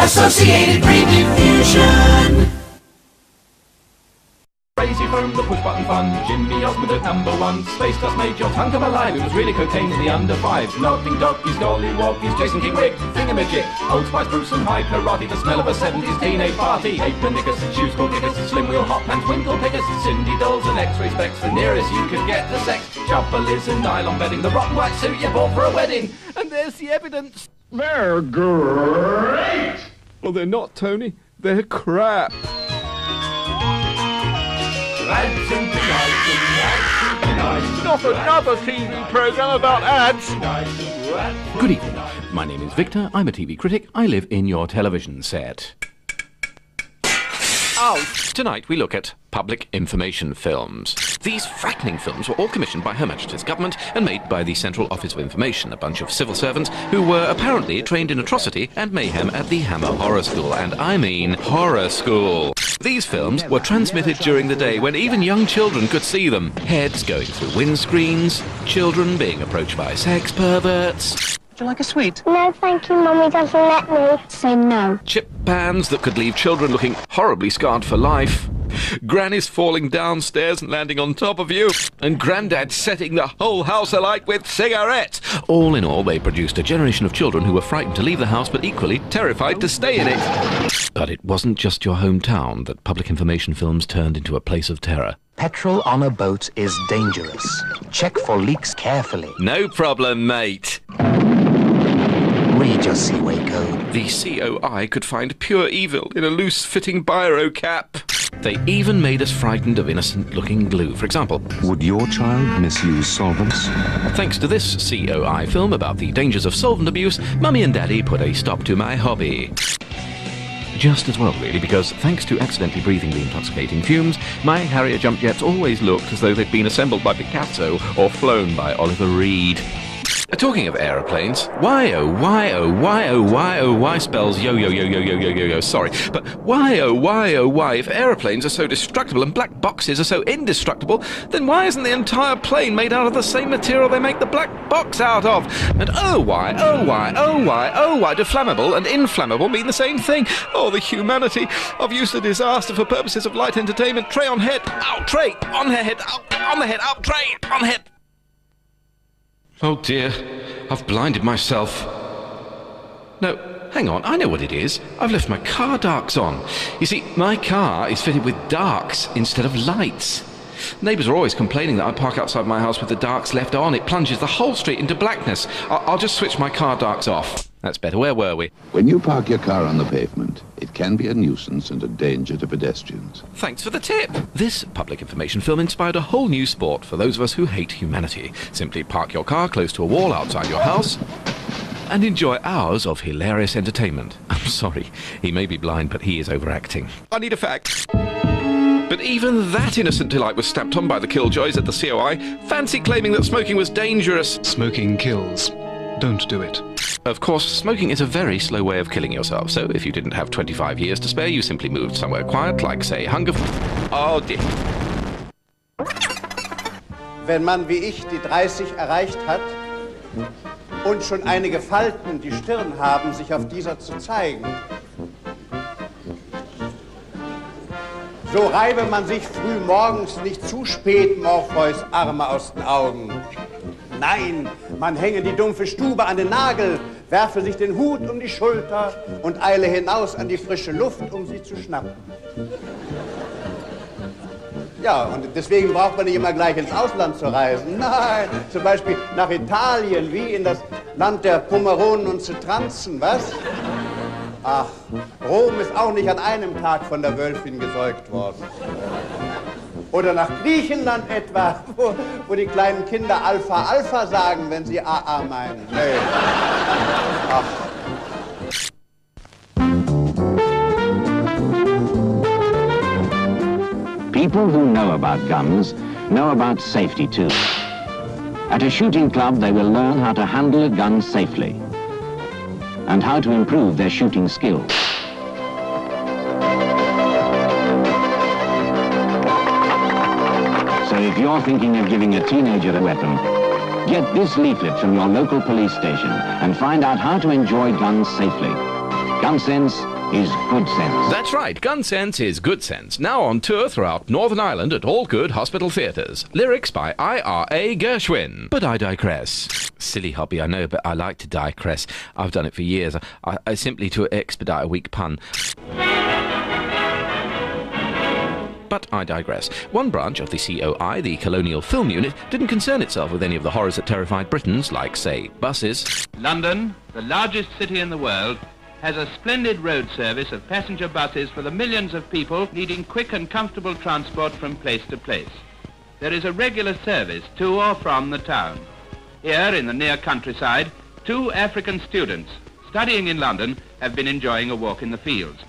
[SPEAKER 2] Associated Rediffusion.
[SPEAKER 12] Crazy from the push-button fun, Jimmy Osmond at #1. Space Dust made your tongue come alive. It was really cocaine in the under fives. Nodding doggies, gollywoggies, Jason King Wig, Thingamajig, Old Spice, Bruce and High Karate, the smell of a 70s teenage party. Apron knickers, shoes called kickers, slim wheel hot pants, winkle pickers, Cindy dolls and X-ray specs, the nearest you could get to sex. Chopperlies and nylon bedding, the rotten white suit you bought for a wedding. And there's the evidence. They're great! Well, they're not, Tony. They're crap. Not another TV program about ads.
[SPEAKER 1] Good evening. My name is Victor. I'm a TV critic. I live in your television set. Tonight we look at public information films. These frightening films were all commissioned by Her Majesty's government and made by the Central Office of Information, a bunch of civil servants who were apparently trained in atrocity and mayhem at the Hammer Horror School, and I mean horror school. These films were transmitted during the day when even young children could see them. Heads going through windscreens, children being approached by sex perverts.
[SPEAKER 18] Would you like a sweet?
[SPEAKER 21] No, thank you, Mummy doesn't let me. Say no.
[SPEAKER 1] Chip pans that could leave children looking horribly scarred for life. Grannies falling downstairs and landing on top of you. And Grandad setting the whole house alight with cigarettes. All in all, they produced a generation of children who were frightened to leave the house but equally terrified to stay in it. But it wasn't just your hometown that public information films turned into a place of terror.
[SPEAKER 23] Petrol on a boat is dangerous. Check for leaks carefully.
[SPEAKER 1] No problem, mate.
[SPEAKER 23] Read your Seaway code.
[SPEAKER 1] The COI could find pure evil in a loose-fitting biro cap. They even made us frightened of innocent-looking glue. For example,
[SPEAKER 26] would your child misuse solvents?
[SPEAKER 1] Thanks to this COI film about the dangers of solvent abuse, Mummy and Daddy put a stop to my hobby.
[SPEAKER 9] just as well, really, because thanks to accidentally breathing the intoxicating fumes, my Harrier jump jets always looked as though they'd been assembled by Picasso or flown by Oliver Reed. Talking of aeroplanes, why oh why oh why oh why oh why spells yo yo yo yo yo yo yo yo, sorry, but why oh why if aeroplanes are so destructible and black boxes are so indestructible, then why isn't the entire plane made out of the same material they make the black box out of? And oh why do flammable and inflammable mean the same thing? Oh, the humanity! I've used a disaster for purposes of light entertainment. Tray on head, out tray, on head, out, on the head, out tray, on head. Oh dear, I've blinded myself. No, hang on, I know what it is. I've left my car darks on. You see, my car is fitted with darks instead of lights. Neighbours are always complaining that I park outside my house with the darks left on. It plunges the whole street into blackness. I'll just switch my car darks off. That's better. Where were we?
[SPEAKER 4] When you park your car on the pavement, it can be a nuisance and a danger to pedestrians.
[SPEAKER 9] Thanks for the tip. This public information film inspired a whole new sport for those of us who hate humanity. Simply park your car close to a wall outside your house and enjoy hours of hilarious entertainment. I'm sorry, he may be blind, but he is overacting. I need a fact. But even that innocent delight was stamped on by the killjoys at the COI, fancy claiming that smoking was dangerous.
[SPEAKER 10] Smoking kills. Don't do it.
[SPEAKER 9] Of course, smoking is a very slow way of killing yourself, so if you didn't have 25 years to spare, you simply moved somewhere quiet, like, say, Hunger... Oh dear.
[SPEAKER 17] Wenn man wie ich die 30 erreicht hat und schon einige Falten die Stirn haben, sich auf dieser zu zeigen, so reibe man sich früh morgens nicht zu spät Morpheus Arme aus den Augen. Nein, man hänge die dumpfe Stube an den Nagel, werfe sich den Hut um die Schulter und eile hinaus an die frische Luft, um sie zu schnappen. Ja, und deswegen braucht man nicht immer gleich ins Ausland zu reisen. Nein, zum Beispiel nach Italien, wie in das Land der Pomeronen und Zitranzen, was? Ach, Rom ist auch nicht an einem Tag von der Wölfin gesäugt worden. Oder nach Griechenland etwa, wo die kleinen Kinder Alpha Alpha sagen, wenn sie AA meinen. Nee. Ach.
[SPEAKER 18] People who know about guns know about safety too. At a shooting club, they will learn how to handle a gun safely and how to improve their shooting skills. So if you're thinking of giving a teenager a weapon, get this leaflet from your local police station and find out how to enjoy guns safely. Gun sense is good sense.
[SPEAKER 9] That's right, gun sense is good sense. Now on tour throughout Northern Ireland at all good hospital theatres. Lyrics by I.R.A. Gershwin. But I digress. Silly hobby, I know, but I like to digress. I've done it for years. I simply to expedite a weak pun. But I digress. One branch of the COI, the Colonial Film Unit, didn't concern itself with any of the horrors that terrified Britons, like, say, buses.
[SPEAKER 20] London, the largest city in the world, has a splendid road service of passenger buses for the millions of people needing quick and comfortable transport from place to place. There is a regular service to or from the town. Here, in the near countryside, 2 African students studying in London have been enjoying a walk in the fields.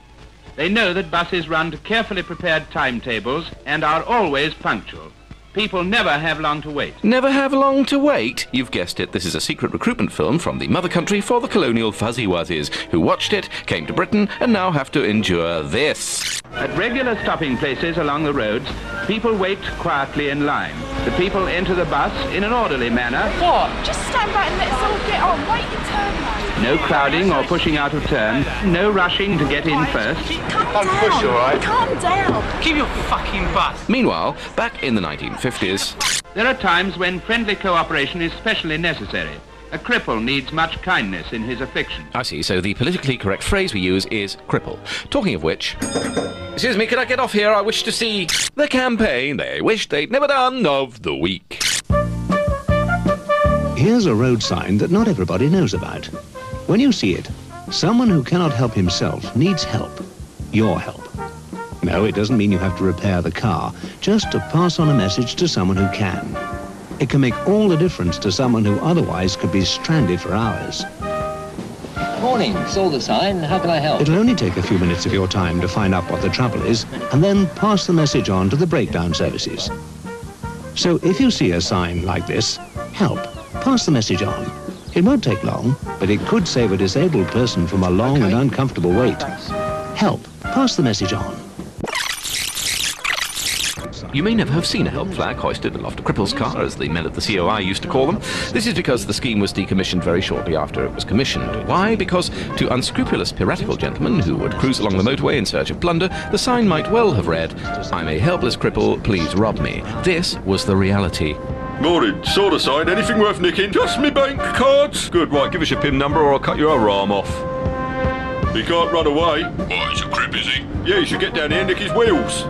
[SPEAKER 20] They know that buses run to carefully prepared timetables and are always punctual. People never have long to wait.
[SPEAKER 9] Never have long to wait? You've guessed it, this is a secret recruitment film from the mother country for the colonial fuzzy-wuzzies, who watched it, came to Britain, and now have to endure this.
[SPEAKER 20] At regular stopping places along the roads, people wait quietly in line. The people enter the bus in an orderly manner.
[SPEAKER 24] What? Just stand back and let us all get on. Wait your turn, mate.
[SPEAKER 20] No crowding or pushing out of turn. No rushing to get in first.
[SPEAKER 24] Calm down.
[SPEAKER 20] Push, all right?
[SPEAKER 24] Calm down.
[SPEAKER 20] Keep your fucking bus.
[SPEAKER 9] Meanwhile, back in the 1950s...
[SPEAKER 20] There are times when friendly cooperation is specially necessary. A cripple needs much kindness in his affliction.
[SPEAKER 9] I see, so the politically correct phrase we use is cripple. Talking of which... Excuse me, can I get off here? I wish to see the campaign they wish they'd never done of the week.
[SPEAKER 27] Here's a road sign that not everybody knows about. When you see it, someone who cannot help himself needs help. Your help. No, it doesn't mean you have to repair the car, just to pass on a message to someone who can. It can make all the difference to someone who otherwise could be stranded for hours.
[SPEAKER 6] Morning, saw the sign. How can I help?
[SPEAKER 27] It'll only take a few minutes of your time to find out what the trouble is, and then pass the message on to the breakdown services. So if you see a sign like this, help. Pass the message on. It won't take long, but it could save a disabled person from a long and uncomfortable wait. Help. Pass the message on.
[SPEAKER 1] You may never have seen a help flag hoisted aloft a cripple's car, as the men at the COI used to call them. This is because the scheme was decommissioned very shortly after it was commissioned. Why? Because to unscrupulous piratical gentlemen who would cruise along the motorway in search of plunder, the sign might well have read, "I'm a helpless cripple, please rob me." This was the reality.
[SPEAKER 2] Morning, saw the sign, anything worth nicking? Just me bank cards. Good, right, give us your PIN number or I'll cut your other arm off. He can't run away. What, he's a crip, is he? Yeah, you should get down here and nick his wheels.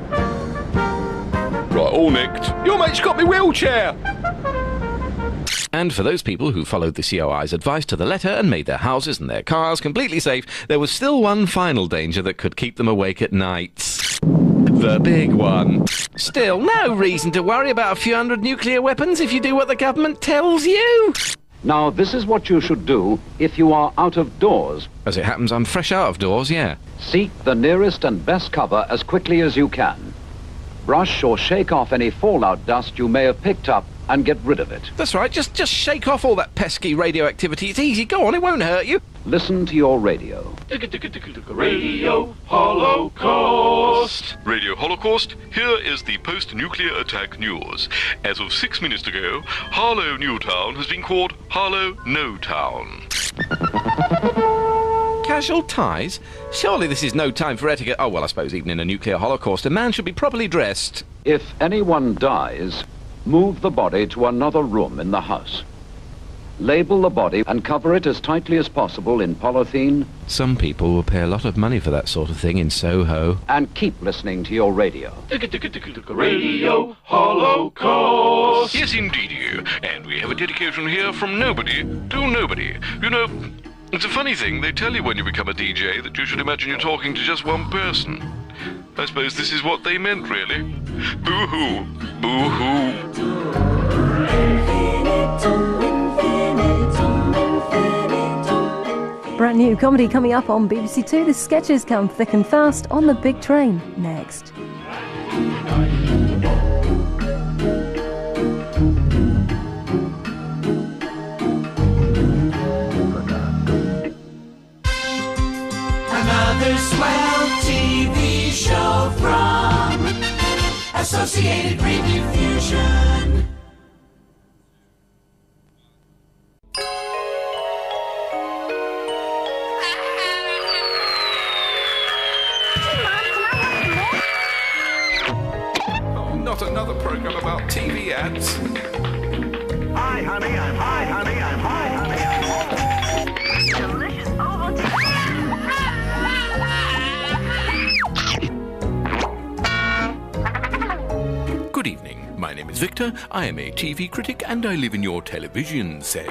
[SPEAKER 2] Right, all nicked. Your mate's got me wheelchair!
[SPEAKER 1] And for those people who followed the COI's advice to the letter and made their houses and their cars completely safe, there was still one final danger that could keep them awake at night. The big one. Still, no reason to worry about a few hundred nuclear weapons if you do what the government tells you.
[SPEAKER 7] Now, this is what you should do if you are out of doors.
[SPEAKER 1] As it happens, I'm fresh out of doors, yeah.
[SPEAKER 7] Seek the nearest and best cover as quickly as you can. Brush or shake off any fallout dust you may have picked up and get rid of it.
[SPEAKER 1] That's right, just shake off all that pesky radioactivity. It's easy, go on, it won't hurt you.
[SPEAKER 7] Listen to your radio.
[SPEAKER 2] Radio Holocaust. Radio Holocaust, here is the post-nuclear attack news. As of 6 minutes ago, Harlow Newtown has been called Harlow No Town.
[SPEAKER 1] Casual ties? Surely this is no time for etiquette. Oh, well, I suppose even in a nuclear holocaust, a man should be properly dressed.
[SPEAKER 7] If anyone dies, move the body to another room in the house. Label the body and cover it as tightly as possible in polythene.
[SPEAKER 1] Some people will pay a lot of money for that sort of thing in Soho.
[SPEAKER 7] And keep listening to your radio.
[SPEAKER 2] Radio Holocaust. Yes, indeed. And we have a dedication here from nobody to nobody. You know, it's a funny thing. They tell you when you become a DJ that you should imagine you're talking to just one person. I suppose this is what they meant, really. Boo-hoo. Boo-hoo.
[SPEAKER 11] Brand new comedy coming up on BBC Two. The sketches come thick and fast on the big train next.
[SPEAKER 13] Another swell TV show from Associated Rediffusion.
[SPEAKER 2] Not another program about TV ads.
[SPEAKER 13] Hi, honey, I'm high, honey, I'm high, honey, I'm delicious Ovaltine.
[SPEAKER 2] Good evening. My name is Victor. I am a TV critic and I live in your television set.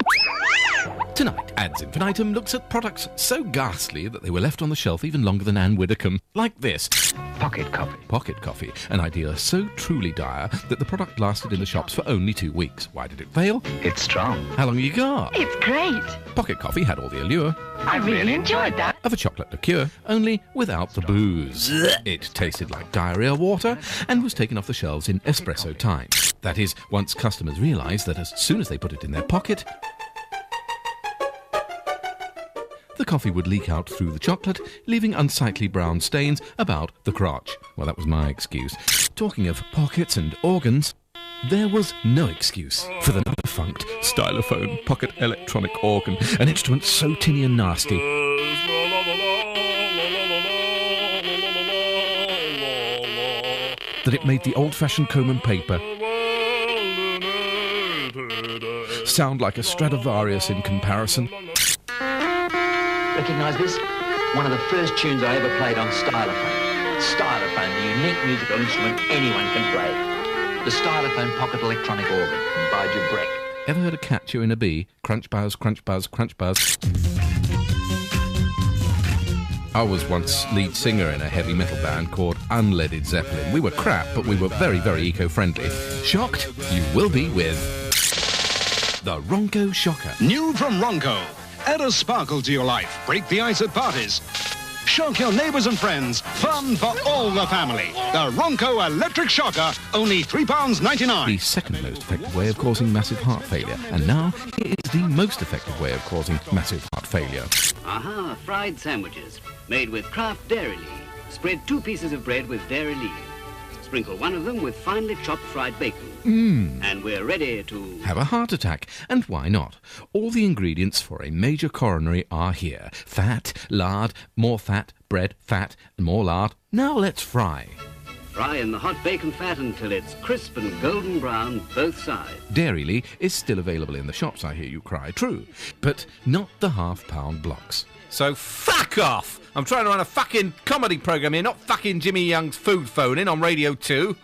[SPEAKER 1] Tonight, Ads Infinitum looks at products so ghastly that they were left on the shelf even longer than Anne Widdecombe. Like this.
[SPEAKER 7] Pocket coffee.
[SPEAKER 1] Pocket coffee. An idea so truly dire that the product lasted in the shops for only 2 weeks. Why did it fail?
[SPEAKER 7] It's strong.
[SPEAKER 1] How long have you got?
[SPEAKER 13] It's great.
[SPEAKER 1] Pocket coffee had all the allure
[SPEAKER 13] I really enjoyed that.
[SPEAKER 1] of a chocolate liqueur, only without the booze. It tasted like diarrhea water and was taken off the shelves in espresso time. That is, once customers realised that as soon as they put it in their pocket, the coffee would leak out through the chocolate, leaving unsightly brown stains about the crotch. Well, that was my excuse. Talking of pockets and organs, there was no excuse for the defunct stylophone pocket electronic organ, an instrument so tinny and nasty that it made the old-fashioned comb and paper sound like a Stradivarius in comparison.
[SPEAKER 6] Recognise this? One of the first tunes I ever played on stylophone. Stylophone, the unique musical instrument anyone can play. The stylophone pocket electronic organ from Bijou Breck.
[SPEAKER 1] Ever heard a cat chewing a bee? Crunch buzz, crunch buzz, crunch buzz. I was once lead singer in a heavy metal band called Unleaded Zeppelin. We were crap, but we were very, very eco-friendly. Shocked? You will be with the Ronco Shocker.
[SPEAKER 14] New from Ronco.
[SPEAKER 27] Add a sparkle to your life. Break the ice at parties. Shock your neighbours and friends. Fun for all the family. The Ronco Electric Shocker, only £3.99.
[SPEAKER 1] The second most effective way of causing massive heart failure. And now, here is the most effective way of causing massive heart failure.
[SPEAKER 3] Aha, fried sandwiches. Made with Kraft Dairy Lee. Spread 2 pieces of bread with Dairy Lee. Sprinkle one of them with finely chopped fried bacon. And we're ready to...
[SPEAKER 1] have a heart attack. And why not? All the ingredients for a major coronary are here. Fat, lard, more fat, bread, fat, and more lard. Now let's fry.
[SPEAKER 3] Fry in the hot bacon fat until it's crisp and golden brown both sides.
[SPEAKER 1] Dairy Lee is still available in the shops, I hear you cry. True. But not the half-pound blocks. So fuck off! I'm trying to run a fucking comedy programme here, not fucking Jimmy Young's food phone-in on Radio 2.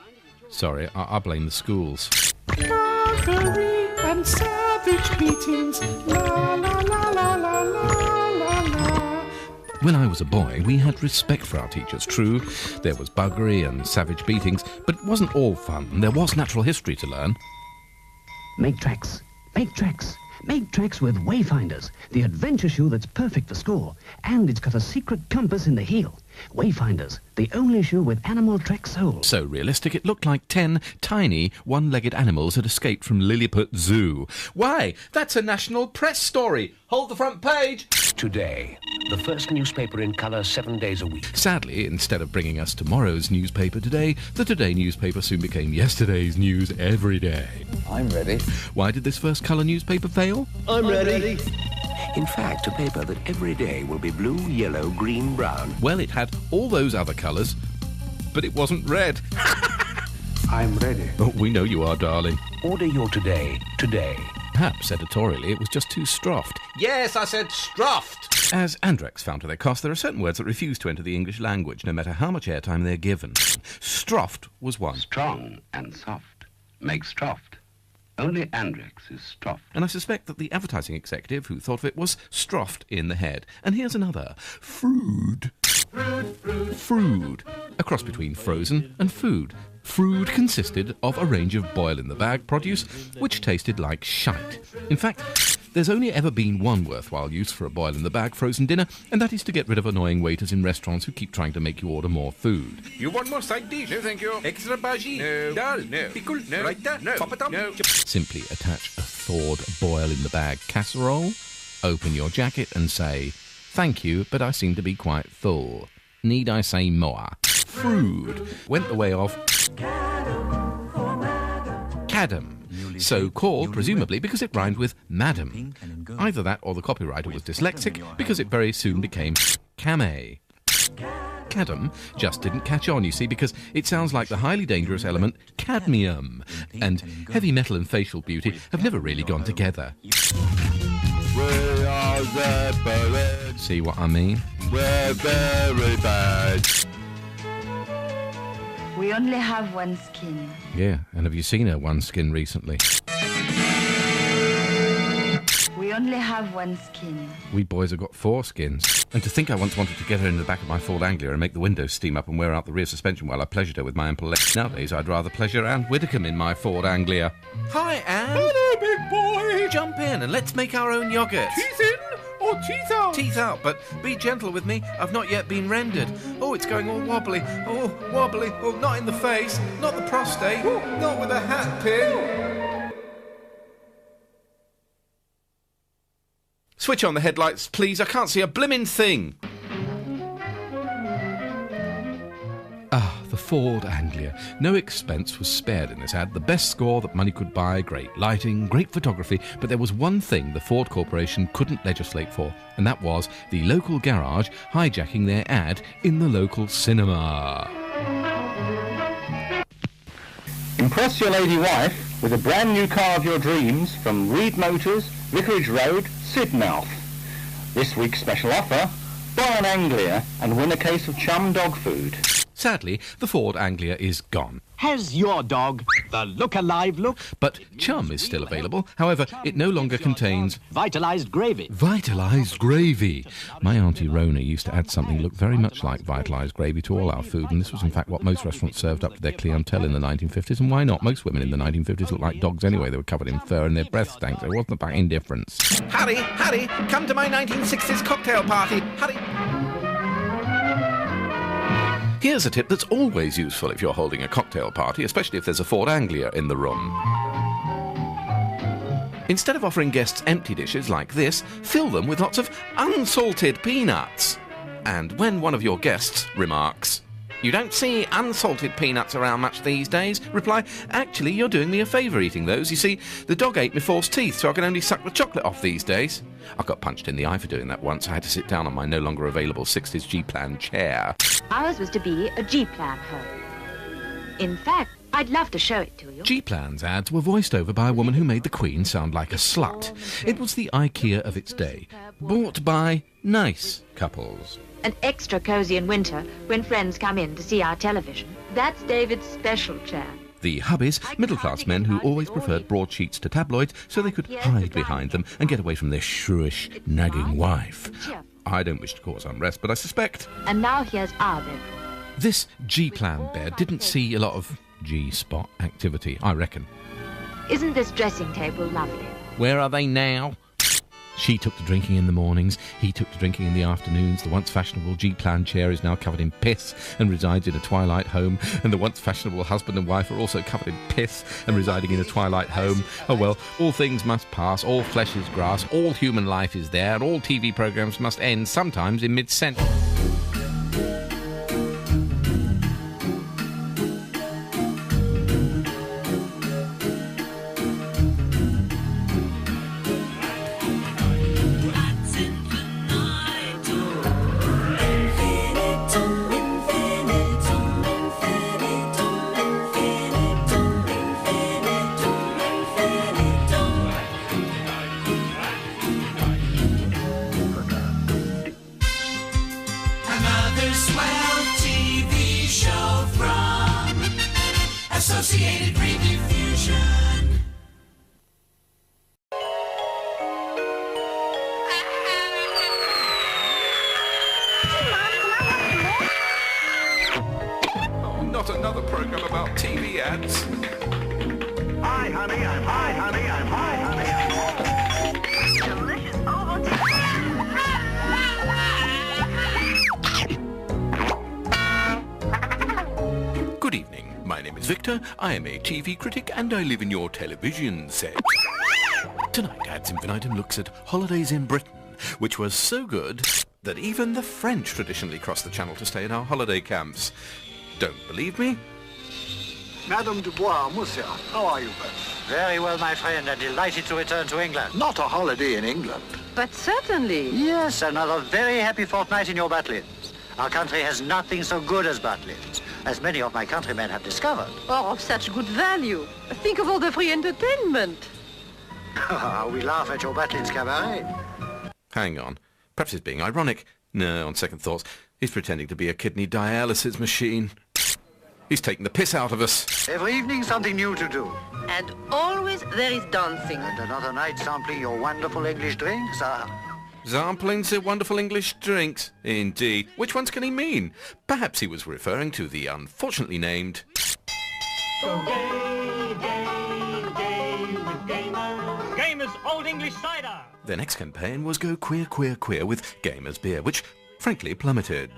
[SPEAKER 1] Sorry, I blame the schools.
[SPEAKER 2] Barbary and savage beatings. La la la la la la la la.
[SPEAKER 1] When I was a boy, we had respect for our teachers. True, there was buggery and savage beatings, but it wasn't all fun. There was natural history to learn.
[SPEAKER 5] Make tracks. Make tracks. Make tracks with Wayfinders, the adventure shoe that's perfect for school. And it's got a secret compass in the heel. Wayfinders, the only shoe with animal track soles.
[SPEAKER 1] So realistic, it looked like 10 tiny, one-legged animals had escaped from Lilliput Zoo. Why, that's a national press story. Hold the front page.
[SPEAKER 14] Today, the first newspaper in colour 7 days a week.
[SPEAKER 1] Sadly, instead of bringing us tomorrow's newspaper today, the Today newspaper soon became yesterday's news every day.
[SPEAKER 14] I'm ready.
[SPEAKER 1] Why did this first colour newspaper fail?
[SPEAKER 14] I'm ready. In fact, a paper that every day will be blue, yellow, green, brown.
[SPEAKER 1] Well, it had all those other colours, but it wasn't red.
[SPEAKER 14] I'm ready.
[SPEAKER 1] Oh, we know you are, darling.
[SPEAKER 14] Order your Today, today.
[SPEAKER 1] Perhaps editorially it was just too stroffed.
[SPEAKER 9] Yes, I said stroffed.
[SPEAKER 1] As Andrex found to their cost, there are certain words that refuse to enter the English language, no matter how much airtime they're given. Stroffed was one.
[SPEAKER 14] Strong and soft. Make stroffed. Only Andrex is stroffed.
[SPEAKER 1] And I suspect that the advertising executive who thought of it was stroffed in the head. And here's another. Frood. Frood. A cross between frozen and food. Frood consisted of a range of boil-in-the-bag produce which tasted like shite. In fact, there's only ever been one worthwhile use for a boil-in-the-bag frozen dinner, and that is to get rid of annoying waiters in restaurants who keep trying to make you order more food.
[SPEAKER 9] You want more side dish? No, thank you. Extra bhaji? No. Dal? No. Pickle? No. Raita? No. Papatam? No.
[SPEAKER 1] Simply attach a thawed boil-in-the-bag casserole, open your jacket and say, "Thank you, but I seem to be quite full. Need I say more?" Frood went the way of Cadam. So called, presumably, because it rhymed with madam. Either that or the copywriter was dyslexic, because it very soon became Camé. Cadam just didn't catch on, you see, because it sounds like the highly dangerous element cadmium. And heavy metal and facial beauty have never really gone together. See what I mean?
[SPEAKER 15] We're very bad.
[SPEAKER 16] We only have one skin.
[SPEAKER 1] Yeah, and have you seen her one skin recently?
[SPEAKER 16] We only have one skin.
[SPEAKER 1] We boys have got 4 skins. And to think I once wanted to get her in the back of my Ford Anglia and make the windows steam up and wear out the rear suspension while I pleasured her with my ample legs. Nowadays, I'd rather pleasure Anne Widdicombe in my Ford Anglia. Hi, Anne.
[SPEAKER 2] Hello, big boy.
[SPEAKER 1] Jump in and let's make our own yoghurt.
[SPEAKER 2] Teeth in or teeth out?
[SPEAKER 1] Teeth out, but be gentle with me. I've not yet been rendered. Oh, it's going all wobbly. Oh, wobbly. Oh, not in the face. Not the prostate. Not with a hat pin. Switch on the headlights, please. I can't see a blimmin' thing. Ah, the Ford Anglia. No expense was spared in this ad. The best score that money could buy, great lighting, great photography, but there was one thing the Ford Corporation couldn't legislate for, and that was the local garage hijacking their ad in the local cinema.
[SPEAKER 19] Impress your lady wife with a brand new car of your dreams from Reed Motors, Vicarage Road, Sidmouth. This week's special offer, buy an Anglia and win a case of Chum dog food.
[SPEAKER 1] Sadly, the Ford Anglia is gone.
[SPEAKER 19] Has your dog
[SPEAKER 8] The Look Alive look.
[SPEAKER 9] But Chum is still available. However, it no longer contains...
[SPEAKER 8] Vitalised gravy.
[SPEAKER 9] Vitalised gravy. My Auntie Rona used to add something that looked very much like vitalised gravy to all our food, and this was in fact what most restaurants served up to their clientele in the 1950s, and why not? Most women in the 1950s looked like dogs anyway. They were covered in fur and their breath stank. There wasn't about indifference.
[SPEAKER 12] Hurry, hurry, come to my 1960s cocktail party. Hurry.
[SPEAKER 9] Here's a tip that's always useful if you're holding a cocktail party, especially if there's a Ford Anglia in the room. Instead of offering guests empty dishes like this, fill them with lots of unsalted peanuts. And when one of your guests remarks, "You don't see unsalted peanuts around much these days," reply, "Actually, you're doing me a favour eating those. You see, the dog ate my false teeth, so I can only suck the chocolate off these days." I got punched in the eye for doing that once. I had to sit down on my no longer available 60s G-Plan chair.
[SPEAKER 21] Ours was to be a G-Plan home. In fact, I'd love to show it to you.
[SPEAKER 9] G-Plan's ads were voiced over by a woman who made the Queen sound like a slut. It was the IKEA of its day, bought by nice couples.
[SPEAKER 21] And extra cosy in winter when friends come in to see our television. That's David's special chair.
[SPEAKER 9] The hubbies, middle-class men who always preferred broadsheets to tabloids so they could hide behind them and get away from their shrewish, nagging wife. I don't wish to cause unrest, but I suspect...
[SPEAKER 21] And now here's our bedroom.
[SPEAKER 9] This G-Plan bed didn't see a lot of G-spot activity, I reckon.
[SPEAKER 21] Isn't this dressing table lovely?
[SPEAKER 9] Where are they now? She took to drinking in the mornings, he took to drinking in the afternoons. The once fashionable G-Plan chair is now covered in piss and resides in a twilight home, and the once fashionable husband and wife are also covered in piss and residing in a twilight home. Oh well, all things must pass, all flesh is grass, all human life is there, and all TV programmes must end sometimes in mid-sentence.
[SPEAKER 2] Associated Rediffusion.
[SPEAKER 9] Oh, not another program about TV ads.
[SPEAKER 13] Hi, honey, I'm high, honey, I'm high, honey, I'm high. Delicious Ovaltine.
[SPEAKER 9] Good evening. My name is Victor, I am a TV critic, and I live in your television set. Tonight, Ads Infinitum looks at holidays in Britain, which was so good that even the French traditionally cross the channel to stay in our holiday camps. Don't believe me?
[SPEAKER 22] Madame Dubois, monsieur, how are you both?
[SPEAKER 23] Very well, my friend, and delighted to return to England.
[SPEAKER 22] Not a holiday in England.
[SPEAKER 23] But certainly. Yes, another very happy fortnight in your Butlins. Our country has nothing so good as Butlins, as many of my countrymen have discovered.
[SPEAKER 25] Or of such good value. Think of all the free entertainment.
[SPEAKER 23] We laugh at your Butlins cabaret.
[SPEAKER 9] Hang on. Perhaps he's being ironic. No, on second thoughts, he's pretending to be a kidney dialysis machine. He's taking the piss out of us.
[SPEAKER 23] Every evening something new to do.
[SPEAKER 25] And always there is dancing.
[SPEAKER 23] And another night sampling your wonderful English drinks.
[SPEAKER 9] Sampling the wonderful English drinks? Indeed. Which ones can he mean? Perhaps he was referring to the unfortunately named...
[SPEAKER 26] Go gay, gay, gay with Gamers. Gamers Old English Cider.
[SPEAKER 9] Their next campaign was Go Queer, Queer, Queer with Gamers Beer, which frankly plummeted.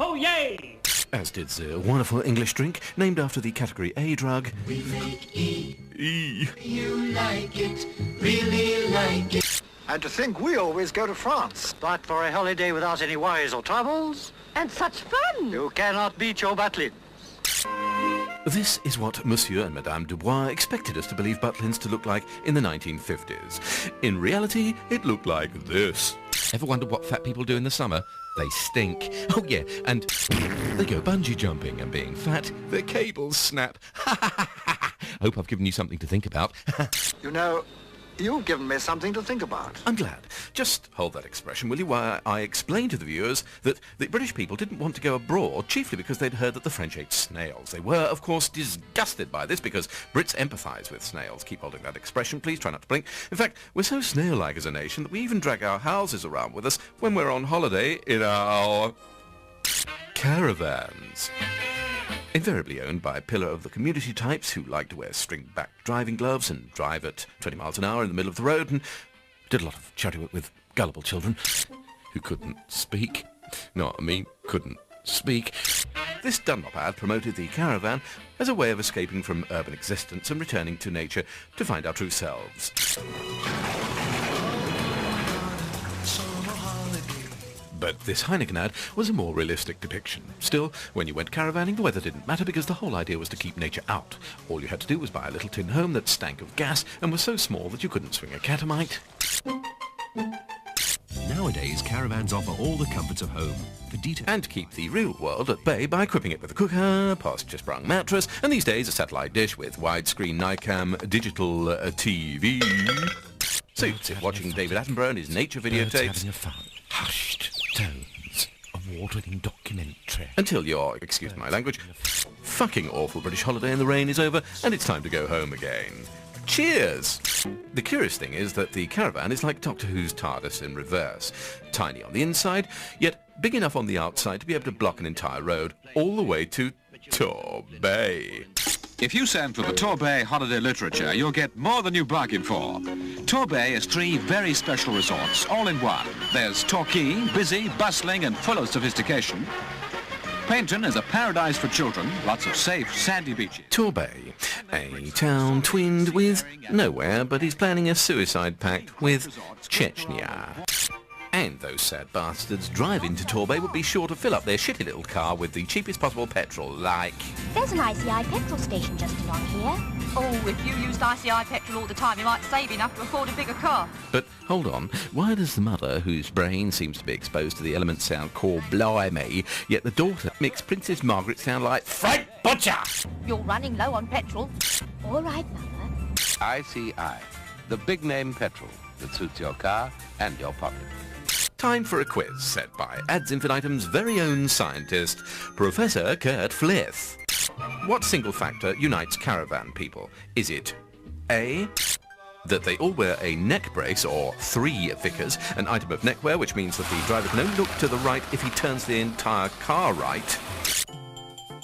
[SPEAKER 26] Oh yay!
[SPEAKER 9] As did the wonderful English drink named after the category A drug.
[SPEAKER 2] We make E.
[SPEAKER 9] E.
[SPEAKER 2] You like it, really like it.
[SPEAKER 22] And to think we always go to France.
[SPEAKER 23] But for a holiday without any worries or troubles.
[SPEAKER 25] And such fun!
[SPEAKER 23] You cannot beat your Butlins.
[SPEAKER 9] This is what Monsieur and Madame Dubois expected us to believe Butlins to look like in the 1950s. In reality, it looked like this. Ever wondered what fat people do in the summer? They stink. Oh yeah, and they go bungee jumping, and being fat, their cables snap. Hope I've given you something to think about.
[SPEAKER 22] You know, You've given me something to think about.
[SPEAKER 9] I'm glad. Just hold that expression, will you, while I explain to the viewers that the British people didn't want to go abroad chiefly because they'd heard that the French ate snails. They were, of course, disgusted by this because Brits empathise with snails. Keep holding that expression, please. Try not to blink. In fact, we're so snail-like as a nation that we even drag our houses around with us when we're on holiday in our caravans. Invariably owned by a pillar of the community types who like to wear string-back driving gloves and drive at 20 miles an hour in the middle of the road, and did a lot of charity work with gullible children who couldn't speak. No, I mean, couldn't speak. This Dunlop ad promoted the caravan as a way of escaping from urban existence and returning to nature to find our true selves. But this Heineken ad was a more realistic depiction. Still, when you went caravanning, the weather didn't matter because the whole idea was to keep nature out. All you had to do was buy a little tin home that stank of gas and was so small that you couldn't swing a catamite.
[SPEAKER 4] Nowadays, caravans offer all the comforts of home. For
[SPEAKER 9] and keep the real world at bay by equipping it with a cooker, posture-sprung mattress, and these days a satellite dish with widescreen Nikam digital TV. So you sit watching David Attenborough and his nature videotapes.
[SPEAKER 14] Hushed tones, award-winning documentary.
[SPEAKER 9] Until your, excuse my language, fucking awful British holiday in the rain is over and it's time to go home again. Cheers! The curious thing is that the caravan is like Doctor Who's TARDIS in reverse. Tiny on the inside, yet big enough on the outside to be able to block an entire road all the way to Torbay.
[SPEAKER 10] If you send for the Torbay holiday literature, you'll get more than you bargained for. Torbay is 3 very special resorts, all in one. There's Torquay, busy, bustling, and full of sophistication. Paynton is a paradise for children, lots of safe, sandy beaches.
[SPEAKER 9] Torbay, a town twinned with nowhere, but he's planning a suicide pact with Chechnya. And those sad bastards driving to Torbay would be sure to fill up their shitty little car with the cheapest possible petrol, like...
[SPEAKER 11] There's an ICI petrol station just along here.
[SPEAKER 21] Oh, if you used ICI petrol all the time, you might save enough to afford a bigger car.
[SPEAKER 9] But hold on, why does the mother, whose brain seems to be exposed to the element sound called blimey, yet the daughter makes Princess Margaret sound like Frank Butcher?
[SPEAKER 21] You're running low on petrol.
[SPEAKER 11] All right, Mother.
[SPEAKER 14] ICI, the big-name petrol that suits your car and your pocket.
[SPEAKER 9] Time for a quiz set by Ads Infinitum's very own scientist, Professor Kurt Flith. What single factor unites caravan people? Is it A, that they all wear a neck brace, or 3 Vickers, an item of neckwear which means that the driver can only look to the right if he turns the entire car right?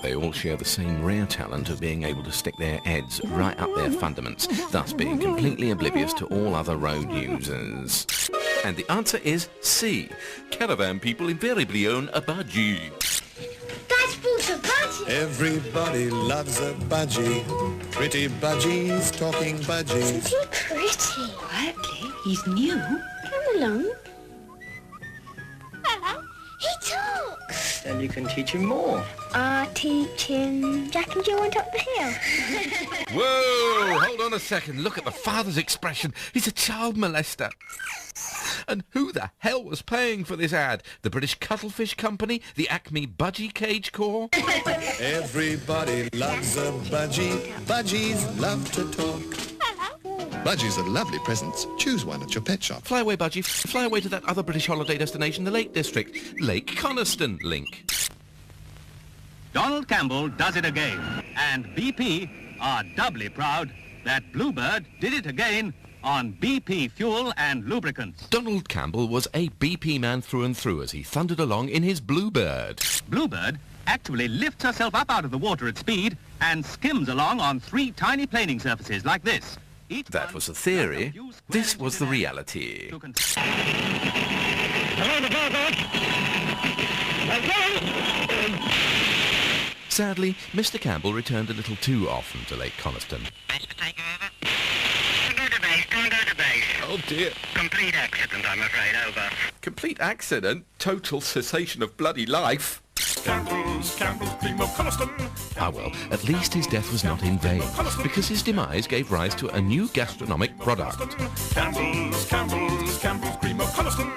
[SPEAKER 9] They all share the same rare talent of being able to stick their heads right up their fundaments, thus being completely oblivious to all other road users. And the answer is C. Caravan people invariably own a budgie.
[SPEAKER 11] That's bought a budgie.
[SPEAKER 17] Everybody loves a budgie. Pretty budgies talking budgies.
[SPEAKER 11] Isn't he pretty?
[SPEAKER 21] Quietly, he's new.
[SPEAKER 11] Come along. Hello. He talks.
[SPEAKER 18] Then you can teach him more.
[SPEAKER 11] Teach him. Jack and Jill went up the hill.
[SPEAKER 9] Whoa! Hold on a second. Look at the father's expression. He's a child molester. And who the hell was paying for this ad? The British Cuttlefish Company? The Acme Budgie Cage Corps?
[SPEAKER 17] Everybody loves a budgie. Budgies love to talk. Budgies are lovely presents. Choose one at your pet shop.
[SPEAKER 9] Fly away, Budgie. Fly away to that other British holiday destination, the Lake District. Lake Coniston. Link.
[SPEAKER 26] Donald Campbell does it again. And BP are doubly proud that Bluebird did it again on BP fuel and lubricants.
[SPEAKER 9] Donald Campbell was a BP man through and through as he thundered along in his Bluebird.
[SPEAKER 26] Bluebird actually lifts herself up out of the water at speed and skims along on 3 tiny planing surfaces like this.
[SPEAKER 9] That was the theory. This was the reality. Sadly, Mr. Campbell returned a little too often to Lake Coniston. Oh dear.
[SPEAKER 26] Complete accident, I'm afraid. Over.
[SPEAKER 9] Complete accident? Total cessation of bloody life?
[SPEAKER 2] Campbell's cream of Coniston.
[SPEAKER 9] Ah well, at least his death was not in vain, because his demise gave rise to a new gastronomic product.
[SPEAKER 2] Campbell's cream of Coniston.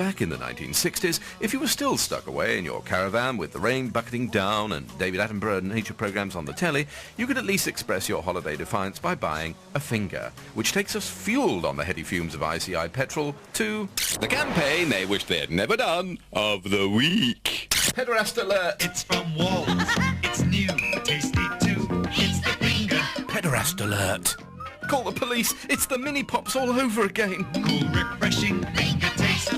[SPEAKER 9] back in the 1960s, if you were still stuck away in your caravan with the rain bucketing down and David Attenborough nature programs on the telly, you could at least express your holiday defiance by buying a finger, which takes us fueled on the heady fumes of ICI petrol to the campaign they wish they had never done of the week. Pederast alert!
[SPEAKER 2] It's from Walls. It's new, tasty too. It's the finger.
[SPEAKER 9] Pederast alert! Call the police! It's the mini pops all over again.
[SPEAKER 2] Cool, refreshing finger taste.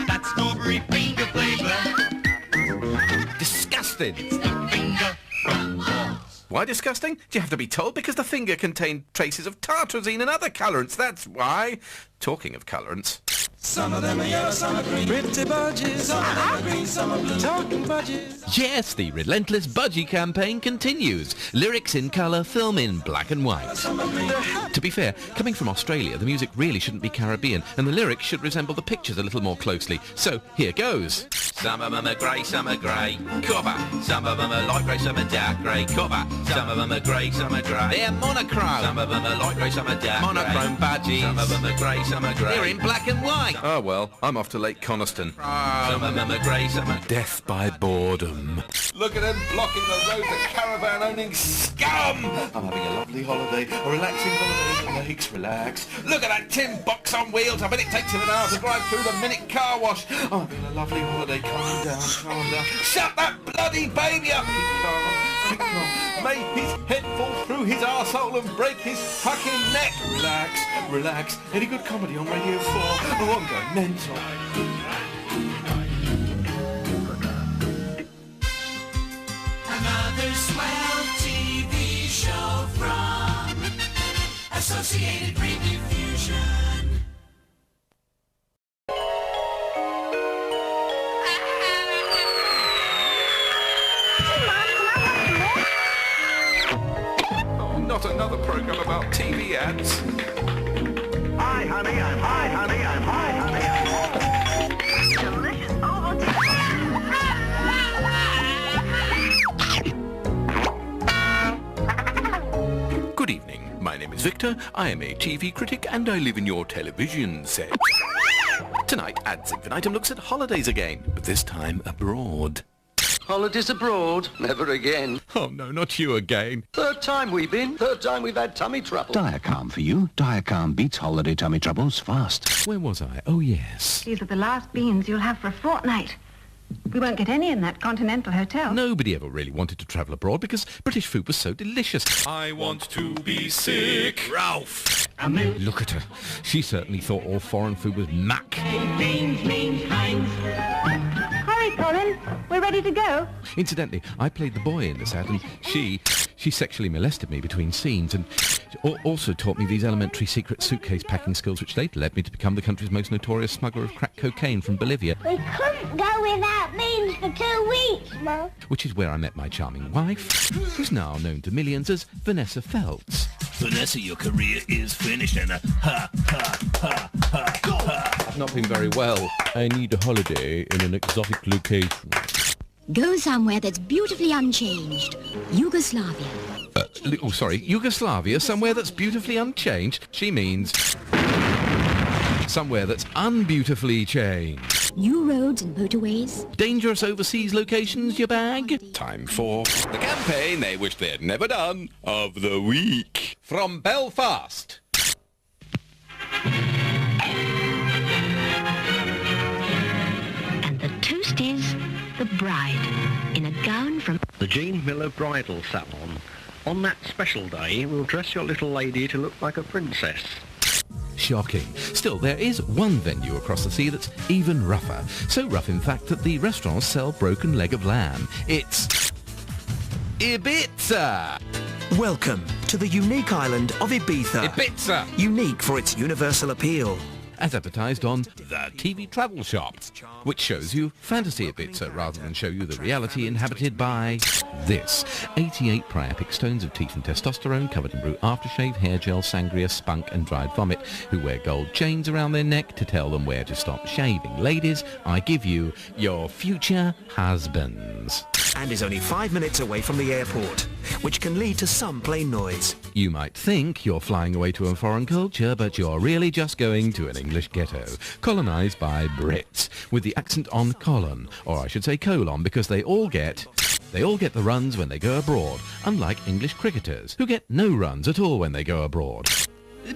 [SPEAKER 2] That strawberry finger flavor.
[SPEAKER 9] Disgusting!
[SPEAKER 2] It's the finger from Walls.
[SPEAKER 9] Why disgusting? Do you have to be told? Because the finger contained traces of tartrazine and other colourants, that's why. Talking of colourants.
[SPEAKER 2] Some of them are yellow, some are green. Pretty budgies, some of them are green, some are blue. Talking budgies.
[SPEAKER 1] Yes, the relentless budgie campaign continues. Lyrics in colour, film in black and white. To be fair, coming from Australia, the music really shouldn't be Caribbean, and the lyrics should resemble the pictures a little more closely. So, here goes.
[SPEAKER 9] Some of them are grey, some are grey, copper. Some of them are light grey, some are dark grey, copper. Some of them are grey, some are grey.
[SPEAKER 1] They're monochrome.
[SPEAKER 9] Some of them are light grey, some are dark
[SPEAKER 1] monochrome budgies.
[SPEAKER 9] Some of them are grey, some are grey.
[SPEAKER 1] They're in black and white.
[SPEAKER 9] Oh well, I'm off to Lake Coniston.
[SPEAKER 1] Some of them are grey, some are...
[SPEAKER 9] Death by boredom. Look at them blocking the road, the caravan-owning scum! I'm having a lovely holiday, a relaxing holiday in the lakes, relax. Look at that tin box on wheels, I bet it takes him an hour to drive through the minute car wash. I'm having a lovely holiday, calm down, calm down. Shut that bloody baby up! Keep calm. May his head fall through his arsehole and break his fucking neck. Relax, relax. Any good comedy on Radio 4? Oh, I'm going mental.
[SPEAKER 2] Another swell TV show from Associated Rediffusion.
[SPEAKER 9] Not another program about TV ads.
[SPEAKER 13] Hi, honey, I'm high, honey, I'm high, honey, I'm high.
[SPEAKER 11] Delicious Ovaltine.
[SPEAKER 9] Good evening. My name is Victor. I am a TV critic and I live in your television set. Tonight, Ads Infinitum looks at holidays again, but this time abroad.
[SPEAKER 3] Holidays abroad? Never again.
[SPEAKER 9] Oh no, not you again.
[SPEAKER 3] Third time we've been. Third time we've had tummy trouble.
[SPEAKER 5] Diacalm for you. Diacalm beats holiday tummy troubles fast.
[SPEAKER 1] Where was I? Oh, yes.
[SPEAKER 6] These are the last beans you'll have for a fortnight. We won't get any in that Continental Hotel.
[SPEAKER 1] Nobody ever really wanted to travel abroad because British food was so delicious.
[SPEAKER 2] I want to be sick.
[SPEAKER 9] Ralph!
[SPEAKER 1] Look at her. She certainly thought all foreign food was muck.
[SPEAKER 6] Hurry, Colin. We're ready to go.
[SPEAKER 1] Incidentally, I played the boy in this ad, and she sexually molested me between scenes and also taught me these elementary secret suitcase packing skills which later led me to become the country's most notorious smuggler of crack cocaine from Bolivia.
[SPEAKER 11] We couldn't go without beans for 2 weeks, Mum.
[SPEAKER 1] Which is where I met my charming wife, who's now known to millions as Vanessa Feltz.
[SPEAKER 2] Vanessa, your career is finished and a ha, ha, ha, ha, ha.
[SPEAKER 1] I've not been very well. I need a holiday in an exotic location.
[SPEAKER 7] Go somewhere that's beautifully unchanged. Yugoslavia.
[SPEAKER 1] Yugoslavia, somewhere that's beautifully unchanged? She means somewhere that's unbeautifully changed.
[SPEAKER 7] New roads and motorways.
[SPEAKER 1] Dangerous overseas locations, your bag?
[SPEAKER 9] Time for the campaign they wish they had never done of the week. From Belfast.
[SPEAKER 7] And the toast is the bride in a gown from
[SPEAKER 18] the Jean Miller Bridal Salon. On that special day, we'll dress your little lady to look like a princess.
[SPEAKER 1] Shocking. Still, there is one venue across the sea that's even rougher. So rough, in fact, that the restaurants sell broken leg of lamb. It's Ibiza!
[SPEAKER 20] Welcome to the unique island of Ibiza.
[SPEAKER 1] Ibiza!
[SPEAKER 20] Unique for its universal appeal.
[SPEAKER 1] As advertised on The TV Travel Shop, which shows you fantasy Ibiza rather than show you the reality inhabited by this. 88 priapic stones of teeth and testosterone covered in brute aftershave, hair gel, sangria, spunk and dried vomit who wear gold chains around their neck to tell them where to stop shaving. Ladies, I give you your future husbands.
[SPEAKER 20] and is only 5 minutes away from the airport, which can lead to some plane noise.
[SPEAKER 1] You might think you're flying away to a foreign culture, but you're really just going to an English ghetto, colonised by Brits, with the accent on colon, or I should say colon, because they all get the runs when they go abroad, unlike English cricketers, who get no runs at all when they go abroad.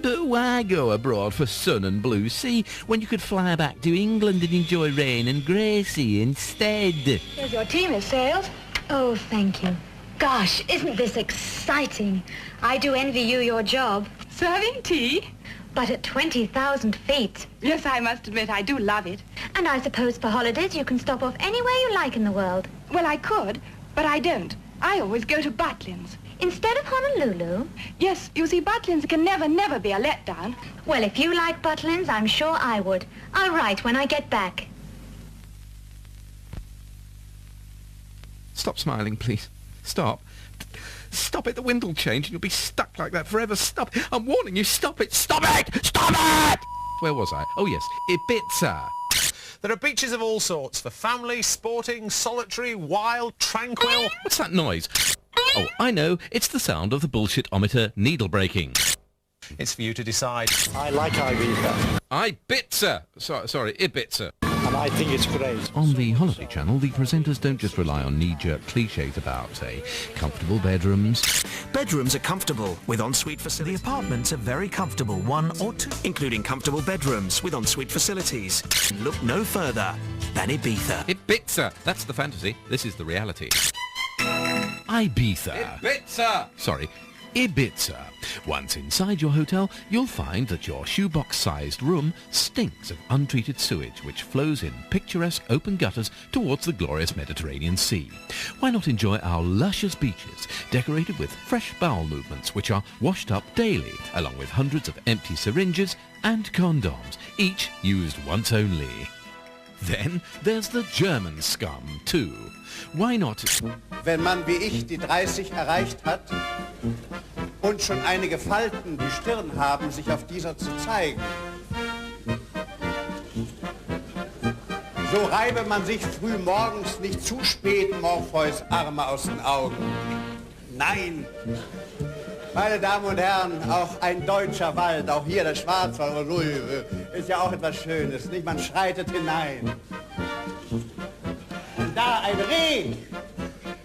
[SPEAKER 1] But why go abroad for sun and blue sea when you could fly back to England and enjoy rain and grey sea instead?
[SPEAKER 6] Here's your tea, Miss Sales. Oh, thank you. Gosh, isn't this exciting? I do envy you your job.
[SPEAKER 25] Serving tea?
[SPEAKER 6] But at 20,000 feet.
[SPEAKER 25] Yes, I must admit I do love it.
[SPEAKER 6] And I suppose for holidays you can stop off anywhere you like in the world.
[SPEAKER 25] Well, I could, but I don't. I always go to Butlins.
[SPEAKER 6] Instead of Honolulu?
[SPEAKER 25] Yes, you see, Butlins can never be a letdown.
[SPEAKER 6] Well, if you like Butlins, I'm sure I would. I'll write when I get back.
[SPEAKER 9] Stop smiling, please. Stop. Stop it, the wind will change and you'll be stuck like that forever. Stop. I'm warning you, stop it. Stop it! Stop it! Where was I? Oh, yes, Ibiza.
[SPEAKER 8] There are beaches of all sorts, for family, sporting, solitary, wild, tranquil.
[SPEAKER 9] What's that noise? Oh, I know. It's the sound of the bullshit-ometer needle breaking.
[SPEAKER 8] It's for you to decide.
[SPEAKER 22] I like Ibiza.
[SPEAKER 9] Ibiza! Sorry, Ibiza.
[SPEAKER 22] And I think it's great.
[SPEAKER 1] On the Holiday Channel, the presenters don't just rely on knee-jerk cliches about, say, comfortable bedrooms.
[SPEAKER 20] Bedrooms are comfortable with ensuite facilities. The apartments are very comfortable, 1 or 2, including comfortable bedrooms with ensuite facilities. Look no further than Ibiza.
[SPEAKER 9] Ibiza! That's the fantasy. This is the reality. Ibiza.
[SPEAKER 8] Ibiza!
[SPEAKER 9] Sorry, Ibiza. Once inside your hotel, you'll find that your shoebox-sized room stinks of untreated sewage which flows in picturesque open gutters towards the glorious Mediterranean Sea. Why not enjoy our luscious beaches, decorated with fresh bowel movements which are washed up daily, along with hundreds of empty syringes and condoms, each used once only. Then there's the German scum, too. Why not?
[SPEAKER 22] Wenn man wie ich die 30 erreicht hat und schon einige Falten die Stirn haben, sich auf dieser zu zeigen, so reibe man sich früh morgens nicht zu spät Morpheus Arme aus den Augen. Nein! Meine Damen und Herren, auch ein deutscher Wald, auch hier der Schwarzwald, ist ja auch etwas Schönes, nicht? Man schreitet hinein. Und da ein Reh,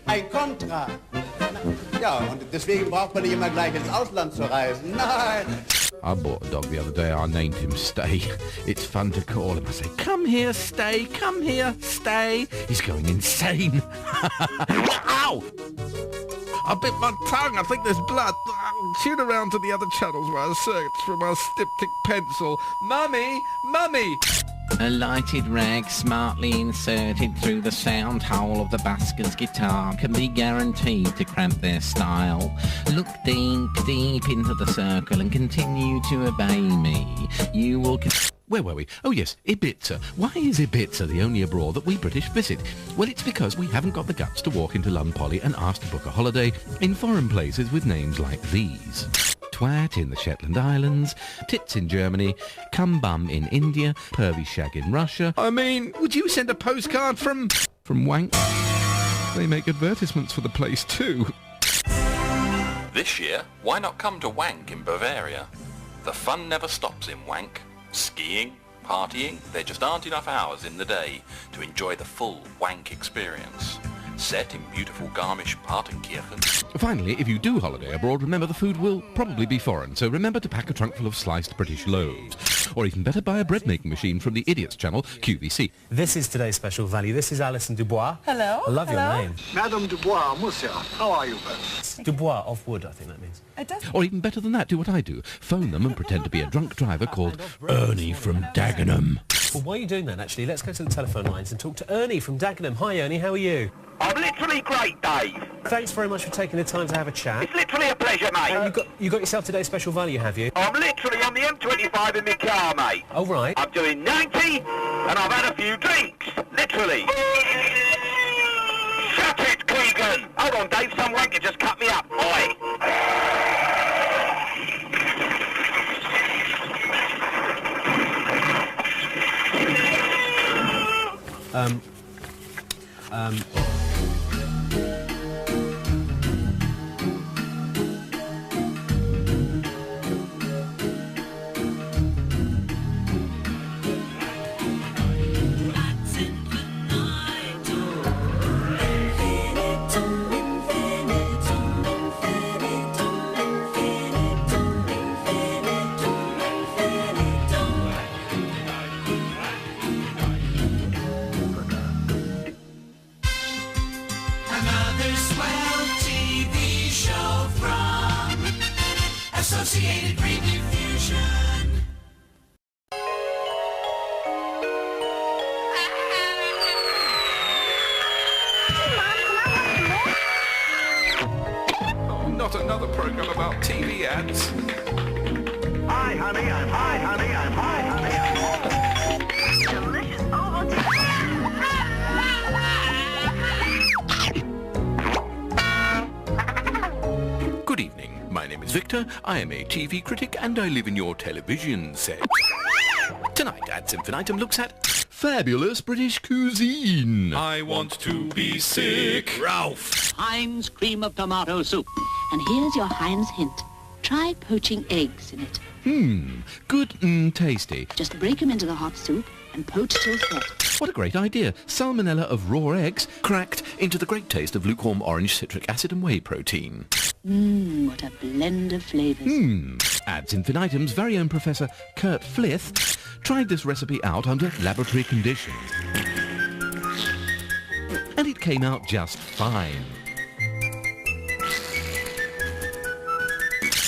[SPEAKER 22] ein Kontra. Ja, und deswegen braucht man nicht immer gleich ins Ausland zu reisen. Nein!
[SPEAKER 1] I bought a dog the other day. I named him Stay. It's fun to call him. I say, come here, Stay. Come here, Stay. He's going insane. Ow!
[SPEAKER 9] I bit my tongue. I think there's blood. Tune around to the other channels where I search for my styptic pencil. Mummy! Mummy!
[SPEAKER 12] A lighted rag smartly inserted through the sound hole of the busker's guitar can be guaranteed to cramp their style. Look deep, deep into the circle and continue to obey me. You will...
[SPEAKER 1] Where were we? Oh yes, Ibiza. Why is Ibiza the only abroad that we British visit? Well, it's because we haven't got the guts to walk into Lun Poly and ask to book a holiday in foreign places with names like these. Twat in the Shetland Islands, tits in Germany, cum bum in India, pervy shag in Russia.
[SPEAKER 9] I mean, would you send a postcard from
[SPEAKER 1] Wank?
[SPEAKER 9] They make advertisements for the place too.
[SPEAKER 15] This year, why not come to Wank in Bavaria? The fun never stops in Wank. Skiing, partying, there just aren't enough hours in the day to enjoy the full Wank experience. Set in beautiful Garmisch-Partenkirchen.
[SPEAKER 1] Finally, if you do holiday abroad, remember the food will probably be foreign, so remember to pack a trunk full of sliced British loaves. Or even better, buy a bread-making machine from the Idiots channel, QVC.
[SPEAKER 8] This is today's special value. This is Alison Dubois.
[SPEAKER 25] Hello.
[SPEAKER 8] I love your name.
[SPEAKER 22] Madame Dubois, monsieur, how are you both?
[SPEAKER 8] Dubois, of wood, I think that means.
[SPEAKER 25] It does.
[SPEAKER 1] Or even better than that, do what I do. Phone them and pretend to be a drunk driver called Ernie from Dagenham.
[SPEAKER 8] Well, while you're doing that, actually, let's go to the telephone lines and talk to Ernie from Dagenham. Hi, Ernie, how are you?
[SPEAKER 13] I'm literally great, Dave.
[SPEAKER 8] Thanks very much for taking the time to have a chat.
[SPEAKER 13] It's literally a pleasure, mate.
[SPEAKER 8] You got yourself today's special value, have you?
[SPEAKER 13] I'm literally on the M25 in my car, mate.
[SPEAKER 8] Oh, right.
[SPEAKER 13] I'm doing 90, and I've had a few drinks. Literally. Shut it, Keegan. Hold on, Dave. Some wanker just cut me up. Oi.
[SPEAKER 2] Associated Rediffusion.
[SPEAKER 9] Not another program about TV ads.
[SPEAKER 13] Hi, honey, I'm high, honey, I'm high, honey, I'm delicious Ovaltine.
[SPEAKER 9] Good evening. My name is Victor. I am a TV critic and I live in your television set. Tonight, Ads Infinitum looks at fabulous British cuisine. I want to be sick. Ralph.
[SPEAKER 4] Heinz cream of tomato soup. And here's your Heinz hint. Try poaching eggs in it.
[SPEAKER 9] Good tasty.
[SPEAKER 4] Just break them into the hot soup and poach till set.
[SPEAKER 9] What a great idea. Salmonella of raw eggs cracked into the great taste of lukewarm orange citric acid and whey protein.
[SPEAKER 4] What a blend of flavours.
[SPEAKER 9] Ads Infinitum's very own Professor Kurt Flith tried this recipe out under laboratory conditions. And it came out just fine.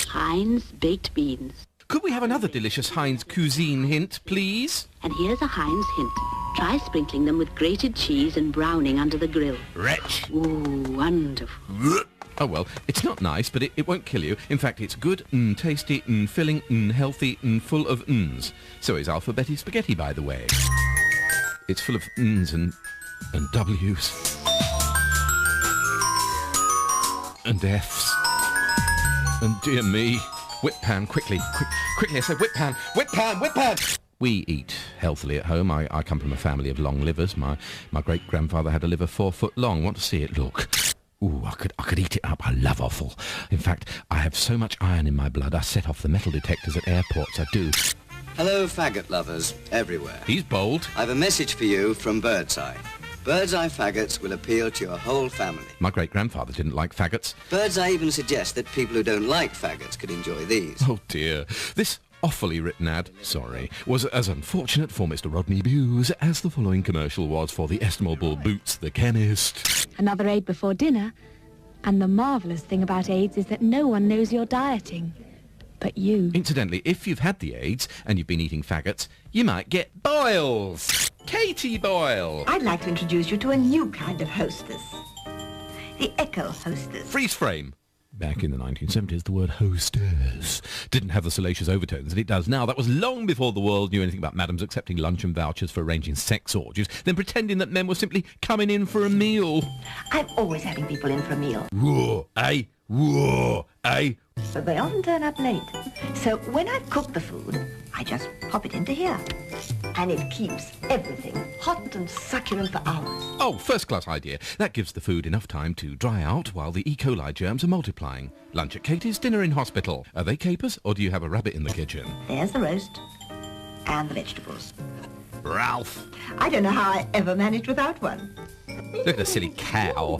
[SPEAKER 4] Heinz baked beans.
[SPEAKER 9] Could we have another delicious Heinz cuisine hint, please?
[SPEAKER 4] And here's a Heinz hint. Try sprinkling them with grated cheese and browning under the grill.
[SPEAKER 9] Wretch.
[SPEAKER 4] Ooh, wonderful.
[SPEAKER 9] Oh, well, it's not nice, but it won't kill you. In fact, it's good, tasty, filling, healthy, full of So is alphabetti spaghetti, by the way. It's full of and W's. And F's. And dear me. Whip pan, quickly, quickly, I said whip pan, whip pan, whip pan! We eat healthily at home. I come from a family of long livers. My great-grandfather had a liver 4 foot long. Want to see it look? Ooh, I could eat it up. I love offal. In fact, I have so much iron in my blood, I set off the metal detectors at airports. I do.
[SPEAKER 10] Hello, faggot lovers everywhere.
[SPEAKER 9] He's bold.
[SPEAKER 10] I have a message for you from Birdseye. Birdseye faggots will appeal to your whole family.
[SPEAKER 9] My great-grandfather didn't like faggots.
[SPEAKER 10] Birdseye even suggests that people who don't like faggots could enjoy these.
[SPEAKER 9] Oh, dear. This awfully written ad, was as unfortunate for Mr. Rodney Bewes as the following commercial was for the estimable Boots the Chemist.
[SPEAKER 16] Another aid before dinner. And the marvellous thing about AIDS is that no one knows you're dieting. But you.
[SPEAKER 9] Incidentally, if you've had the AIDS and you've been eating faggots, you might get boils. Katie Boyle.
[SPEAKER 19] I'd like to introduce you to a new kind of hostess. The Echo Hostess.
[SPEAKER 9] Freeze frame. Back in the 1970s, the word hostess didn't have the salacious overtones that it does now. That was long before the world knew anything about madams accepting luncheon vouchers for arranging sex orgies, then pretending that men were simply coming in for a meal.
[SPEAKER 19] I'm always having people in for a meal.
[SPEAKER 9] Whoa, eh? Whoa, eh?
[SPEAKER 19] But they often turn up late. So when I've cooked the food, I just pop it into here. And it keeps everything hot and succulent for hours.
[SPEAKER 9] Oh, first-class idea. That gives the food enough time to dry out while the E. coli germs are multiplying. Lunch at Katie's, dinner in hospital. Are they capers, or do you have a rabbit in the kitchen?
[SPEAKER 19] There's the roast. And the vegetables.
[SPEAKER 9] Ralph.
[SPEAKER 19] I don't know how I ever managed without one.
[SPEAKER 9] Look at the silly cow.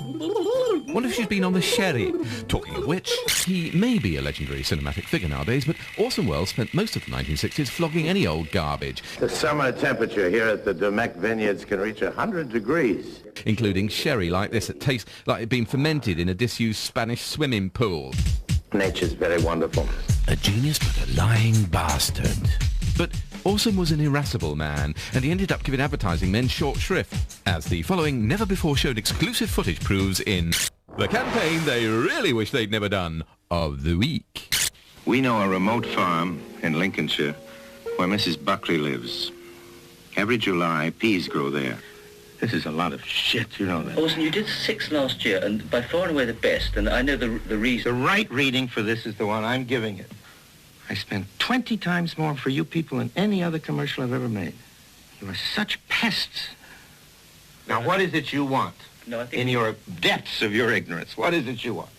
[SPEAKER 9] Wonder if she's been on the sherry. Talking of which, he may be a legendary cinematic figure nowadays, but Orson Welles spent most of the 1960s flogging any old garbage.
[SPEAKER 23] The summer temperature here at the Domecq Vineyards can reach 100 degrees.
[SPEAKER 9] Including sherry like this that tastes like it's been fermented in a disused Spanish swimming pool.
[SPEAKER 23] Nature's very wonderful.
[SPEAKER 9] A genius but a lying bastard. But Orson was an irascible man, and he ended up giving advertising men short shrift, as the following never-before-shown exclusive footage proves in the campaign they really wish they'd never done of the week.
[SPEAKER 23] We know a remote farm in Lincolnshire where Mrs. Buckley lives. Every July, peas grow there. This is a lot of shit, you know that.
[SPEAKER 24] Orson, you did 6 last year, and by far and away the best, and I know the reason.
[SPEAKER 23] The right reading for this is the one I'm giving it. I spent 20 times more for you people than any other commercial I've ever made. You are such pests. Now, what is it you want?
[SPEAKER 24] No, I think...
[SPEAKER 23] In your depths of your ignorance, what is it you want?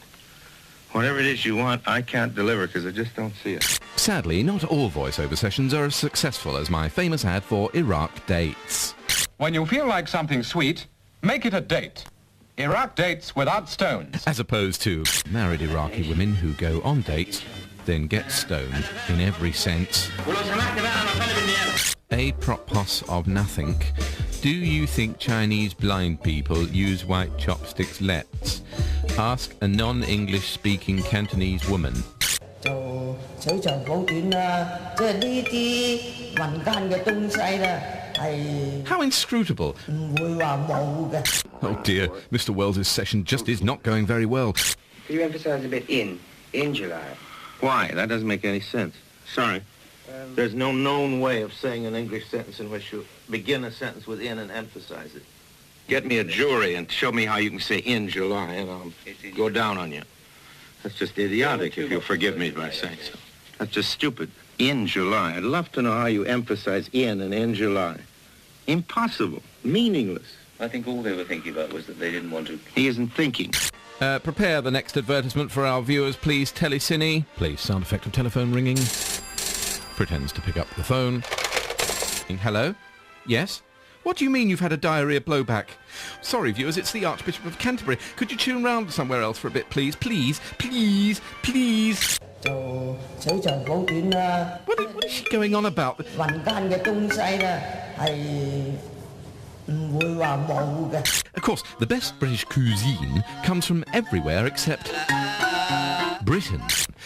[SPEAKER 23] Whatever it is you want, I can't deliver because I just don't see it.
[SPEAKER 9] Sadly, not all voiceover sessions are as successful as my famous ad for Iraq Dates.
[SPEAKER 27] When you feel like something sweet, make it a date. Iraq Dates without stones.
[SPEAKER 9] As opposed to married Iraqi women who go on dates, then get stoned in every sense. Apropos of nothing, do you think Chinese blind people use white chopsticks? Let's ask a non-English speaking Cantonese woman. How inscrutable. Oh dear, Mr. Wells's session just is not going very well.
[SPEAKER 23] Could you emphasize a bit in July? Why? That doesn't make any sense. Sorry. There's no known way of saying an English sentence in which you begin a sentence with in and emphasize it. Get me a jury and show me how you can say in July, and I'll go down on you. That's just idiotic, if you'll forgive me by saying so. That's just stupid. In July. I'd love to know how you emphasize in July. Impossible. Meaningless.
[SPEAKER 24] I think all they were thinking about was that they didn't want to...
[SPEAKER 23] He isn't thinking.
[SPEAKER 9] Prepare the next advertisement for our viewers, please, Telecine. Please, sound effect of telephone ringing. Pretends to pick up the phone. Hello? Yes? What do you mean you've had a diarrhea blowback? Sorry, viewers, it's the Archbishop of Canterbury. Could you tune round somewhere else for a bit, please? Please, please, please. What is she going on about? Of course, the best British cuisine comes from everywhere except Britain,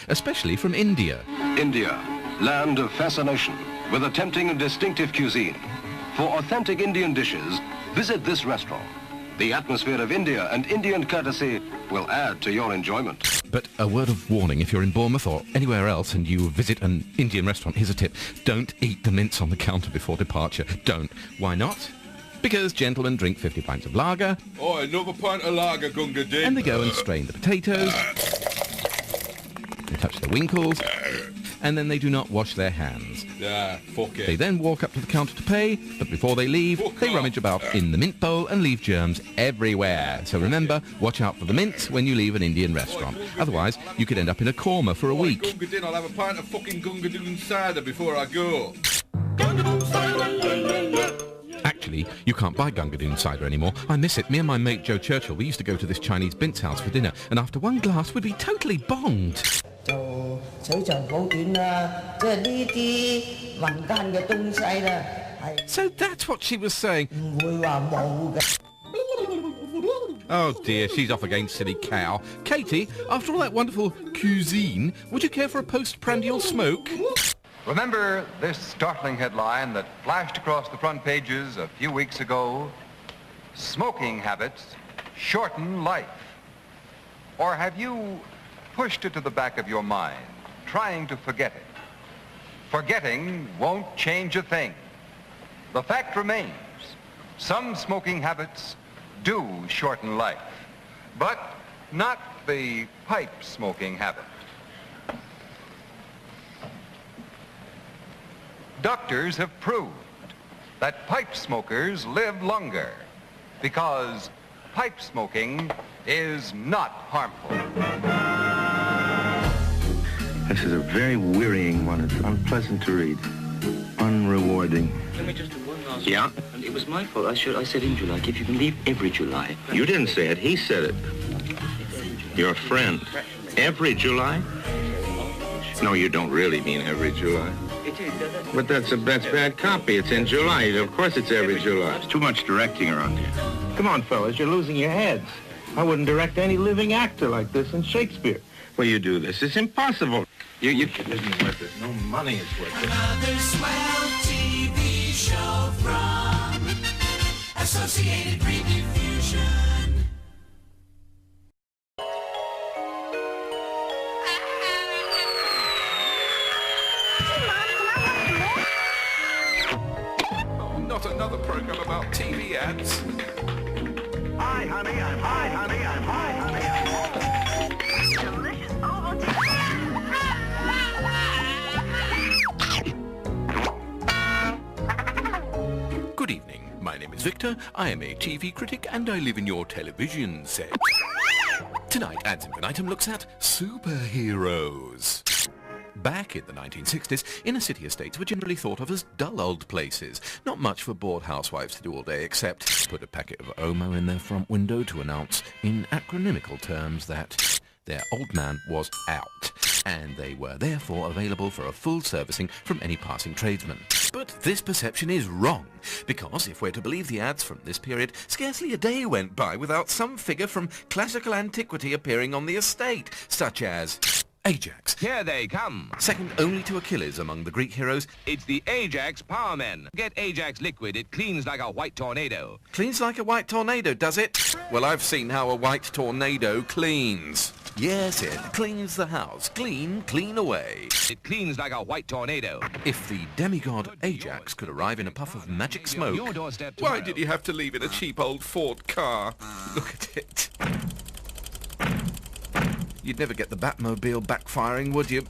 [SPEAKER 9] especially from India.
[SPEAKER 3] India, land of fascination, with a tempting and distinctive cuisine. For authentic Indian dishes, visit this restaurant. The atmosphere of India and Indian courtesy will add to your enjoyment.
[SPEAKER 9] But a word of warning, if you're in Bournemouth or anywhere else and you visit an Indian restaurant, here's a tip. Don't eat the mince on the counter before departure. Don't. Why not? Because gentlemen drink 50 pints of lager.
[SPEAKER 2] Oh, another pint of lager, Gunga Din.
[SPEAKER 9] And they go and strain the potatoes. They touch the winkles. And then they do not wash their hands.
[SPEAKER 2] Yeah, fuck it.
[SPEAKER 9] They then walk up to the counter to pay, but before they leave, they rummage about in the mint bowl and leave germs everywhere. So remember, watch out for the mints when you leave an Indian restaurant. Otherwise, you could end up in a coma for a week.
[SPEAKER 2] Gunga Din, I'll have a pint of fucking Gunga Din cider before I go.
[SPEAKER 9] Actually, you can't buy Gunga Din cider anymore. I miss it. Me and my mate Joe Churchill, we used to go to this Chinese bince house for dinner, and after one glass, we'd be totally bonged. So that's what she was saying. Oh dear, she's off again, silly cow. Katie, after all that wonderful cuisine, would you care for a postprandial smoke?
[SPEAKER 5] Remember this startling headline that flashed across the front pages a few weeks ago? Smoking habits shorten life. Or have you pushed it to the back of your mind, trying to forget it? Forgetting won't change a thing. The fact remains, some smoking habits do shorten life, but not the pipe smoking habit. Doctors have proved that pipe smokers live longer because pipe smoking is not harmful.
[SPEAKER 23] This is a very wearying one. It's unpleasant to read. Unrewarding.
[SPEAKER 24] Let me just do one last
[SPEAKER 23] Yeah?
[SPEAKER 24] one. And it was my fault. I said in July. If you can leave every July.
[SPEAKER 23] You didn't say it. He said it. Your friend. Every July? No, you don't really mean every July.
[SPEAKER 24] It is.
[SPEAKER 23] But that's bad copy. It's in July. Of course it's every July. It's too much directing around here. Come on, fellas. You're losing your heads. I wouldn't direct any living actor like this in Shakespeare. Well, you do this. It's impossible. It isn't worth it. No money is worth it.
[SPEAKER 11] Another swell TV show from Associated Rediffusion.
[SPEAKER 2] Oh, not another program about TV ads.
[SPEAKER 13] Hi, honey, I'm high, honey, I'm high, honey, I'm high. Delicious Ovaltine.
[SPEAKER 9] Good evening. My name is Victor. I am a TV critic and I live in your television set. Tonight, Ads Infinitum looks at superheroes. Back in the 1960s, inner city estates were generally thought of as dull old places. Not much for bored housewives to do all day except put a packet of Omo in their front window to announce in acronymical terms that their old man was out, and they were therefore available for a full servicing from any passing tradesman. But this perception is wrong, because if we're to believe the ads from this period, scarcely a day went by without some figure from classical antiquity appearing on the estate, such as Ajax.
[SPEAKER 6] Here they come.
[SPEAKER 9] Second only to Achilles among the Greek heroes.
[SPEAKER 6] It's the Ajax Power Men. Get Ajax liquid. It cleans like a white tornado.
[SPEAKER 9] Cleans like a white tornado, does it? Well, I've seen how a white tornado cleans. Yes, it cleans the house. Clean away.
[SPEAKER 6] It cleans like a white tornado.
[SPEAKER 9] If the demigod Ajax could arrive in a puff of magic smoke, why did he have to leave in a cheap old Ford car? Look at it. You'd never get the Batmobile backfiring, would you?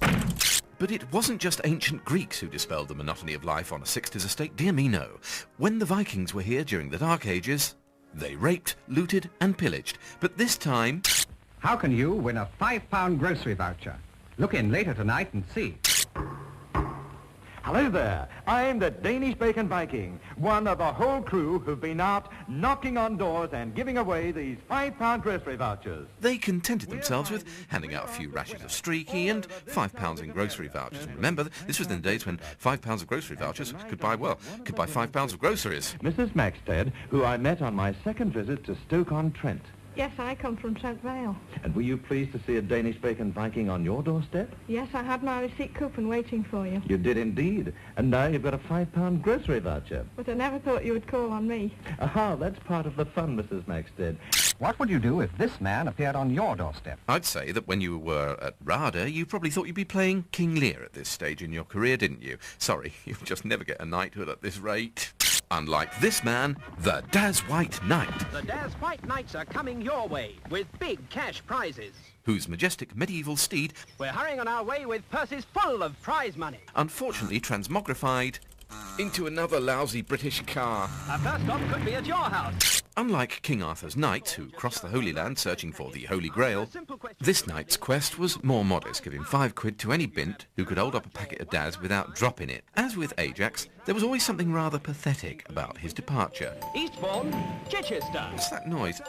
[SPEAKER 9] But it wasn't just ancient Greeks who dispelled the monotony of life on a 60s estate. Dear me, no. When the Vikings were here during the Dark Ages, they raped, looted and pillaged. But this time...
[SPEAKER 7] How can you win a £5 grocery voucher? Look in later tonight and see.
[SPEAKER 14] Hello there, I'm the Danish Bacon Viking, one of a whole crew who've been out knocking on doors and giving away these £5 grocery vouchers.
[SPEAKER 9] They contented themselves with handing out a few rashers of streaky and £5 in grocery vouchers. And remember, this was in the days when £5 of grocery vouchers could buy £5 of groceries.
[SPEAKER 14] Mrs. Maxted, who I met on my second visit to Stoke-on-Trent.
[SPEAKER 17] Yes, I come from Trent Vale.
[SPEAKER 14] And were you pleased to see a Danish Bacon Viking on your doorstep?
[SPEAKER 17] Yes, I had my receipt coupon waiting for you.
[SPEAKER 14] You did indeed. And now you've got a £5 grocery voucher.
[SPEAKER 17] But I never thought you would call on me.
[SPEAKER 14] Aha, that's part of the fun, Mrs. Maxted.
[SPEAKER 7] What would you do if this man appeared on your doorstep?
[SPEAKER 9] I'd say that when you were at RADA, you probably thought you'd be playing King Lear at this stage in your career, didn't you? Sorry, you'll just never get a knighthood at this rate. Unlike this man, the Daz White Knight.
[SPEAKER 18] The Daz White Knights are coming your way with big cash prizes.
[SPEAKER 9] Whose majestic medieval steed...
[SPEAKER 18] We're hurrying on our way with purses full of prize money.
[SPEAKER 9] ...unfortunately transmogrified into another lousy British car.
[SPEAKER 18] Our first stop could be at your house.
[SPEAKER 9] Unlike King Arthur's knights, who crossed the Holy Land searching for the Holy Grail, this knight's quest was more modest, giving £5 to any bint who could hold up a packet of Daz without dropping it. As with Ajax, there was always something rather pathetic about his departure.
[SPEAKER 18] Eastbourne, Chichester.
[SPEAKER 9] What's that noise?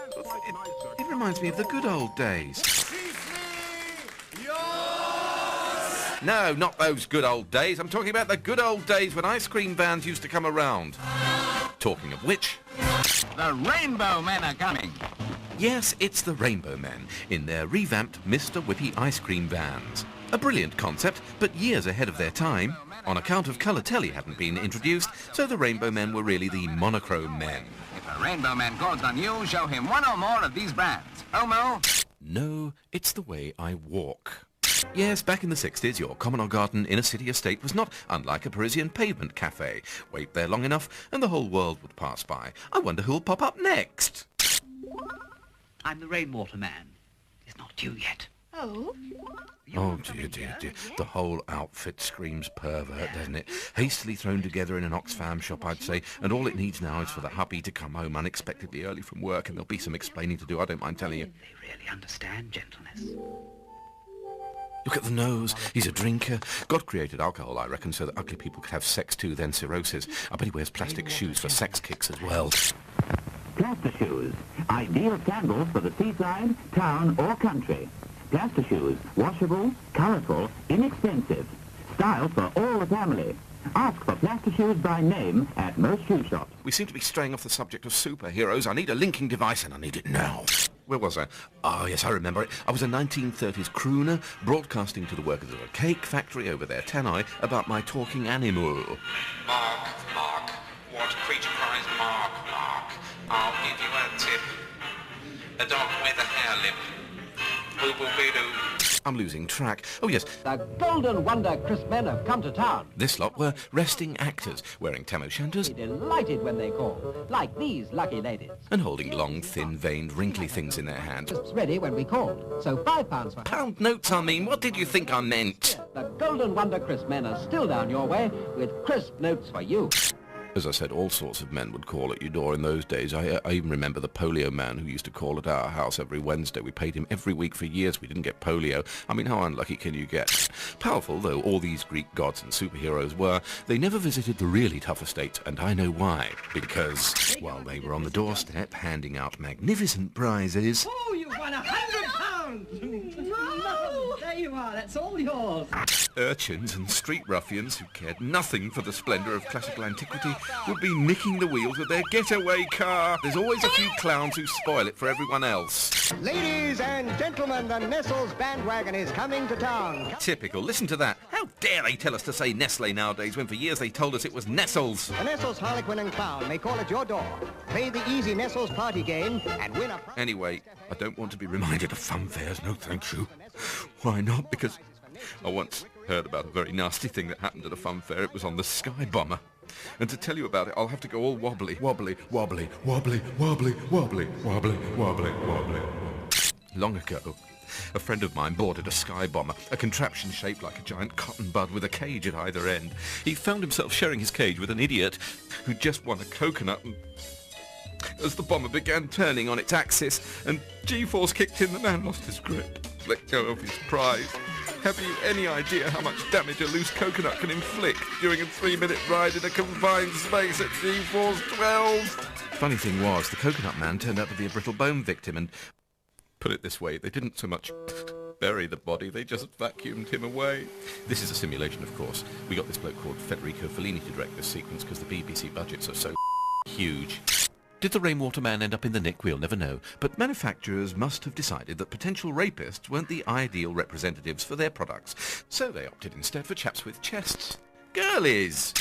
[SPEAKER 9] It reminds me of the good old days. No, not those good old days. I'm talking about the good old days when ice cream vans used to come around. Talking of which...
[SPEAKER 18] The Rainbow Men are coming.
[SPEAKER 9] Yes, it's the Rainbow Men in their revamped Mr. Whippy ice cream vans. A brilliant concept, but years ahead of their time. On account of colour telly hadn't been introduced, so the Rainbow Men were really the monochrome men.
[SPEAKER 18] If a Rainbow Man calls on you, show him one or more of these brands. Homo?
[SPEAKER 9] No, it's the way I walk. Yes, back in the 60s, your communal garden in a city estate was not unlike a Parisian pavement cafe. Wait there long enough and the whole world would pass by. I wonder who'll pop up next.
[SPEAKER 21] I'm the Rainwater Man. It's not due yet.
[SPEAKER 17] Oh?
[SPEAKER 9] Oh, dear. The whole outfit screams pervert, doesn't it? Hastily thrown together in an Oxfam shop, I'd say, and all it needs now is for the hubby to come home unexpectedly early from work, and there'll be some explaining to do, I don't mind telling you.
[SPEAKER 21] They really understand gentleness.
[SPEAKER 9] Look at the nose. He's a drinker. God created alcohol, I reckon, so that ugly people could have sex too, then cirrhosis. I bet he wears plastic shoes for sex kicks as well.
[SPEAKER 26] Plaster shoes. Ideal sandals for the seaside, town or country. Plaster shoes. Washable, colourful, inexpensive. Style for all the family. Ask for plaster shoes by name at most shoe shops.
[SPEAKER 9] We seem to be straying off the subject of superheroes. I need a linking device and I need it now. Where was I? Oh, yes, I remember it. I was a 1930s crooner broadcasting to the workers of a cake factory over their tannoy about my talking animal.
[SPEAKER 28] Mark, what creature cries Mark? I'll give you a tip. A dog with a hair lip. Boo-boo-bee-doo.
[SPEAKER 9] I'm losing track. Oh, yes.
[SPEAKER 18] The Golden Wonder Crisp Men have come to town.
[SPEAKER 9] This lot were resting actors, wearing tam o' shanters.
[SPEAKER 18] Delighted when they call, like these lucky ladies.
[SPEAKER 9] And holding long, thin-veined, wrinkly things in their hands.
[SPEAKER 18] Crisps ready when we called, so £5 for...
[SPEAKER 9] Pound notes, I mean. What did you think I meant?
[SPEAKER 18] The Golden Wonder Crisp Men are still down your way with crisp notes for you.
[SPEAKER 9] As I said, all sorts of men would call at your door in those days. I even remember the polio man who used to call at our house every Wednesday. We paid him every week for years. We didn't get polio. I mean, how unlucky can you get? Powerful, though all these Greek gods and superheroes were, they never visited the really tough estates, and I know why. Because, while they were on the doorstep handing out magnificent prizes...
[SPEAKER 18] Oh, you won £100! No! There you are, that's all yours.
[SPEAKER 9] urchins and street ruffians who cared nothing for the splendour of classical antiquity would be nicking the wheels of their getaway car. There's always a few clowns who spoil it for everyone else.
[SPEAKER 1] Ladies and gentlemen, the Nestle's bandwagon is coming to town.
[SPEAKER 9] Typical. Listen to that. How dare they tell us to say Nestle nowadays when for years they told us it was Nestles?
[SPEAKER 1] The Nestle's Harlequin and Clown may call at your door. Play the easy Nestle's party game and win a...
[SPEAKER 9] Anyway, I don't want to be reminded of fun fairs, no thank you. Why not? Because I once heard about a very nasty thing that happened at a fun fair. It was on the Sky Bomber. And to tell you about it, I'll have to go all wobbly, wobbly, wobbly, wobbly, wobbly, wobbly, wobbly, wobbly, wobbly. Long ago, a friend of mine boarded a Sky Bomber, a contraption shaped like a giant cotton bud with a cage at either end. He found himself sharing his cage with an idiot who'd just won a coconut, and as the bomber began turning on its axis and G-force kicked in, the man lost his grip, let go of his prize. Have you any idea how much damage a loose coconut can inflict during a 3-minute ride in a confined space at G-force 12? Funny thing was, the coconut man turned out to be a brittle bone victim, and put it this way, they didn't so much bury the body, they just vacuumed him away. This is a simulation, of course. We got this bloke called Federico Fellini to direct this sequence because the BBC budgets are so huge. Did the rainwater man end up in the nick? We'll never know. But manufacturers must have decided that potential rapists weren't the ideal representatives for their products. So they opted instead for chaps with chests. Girlies!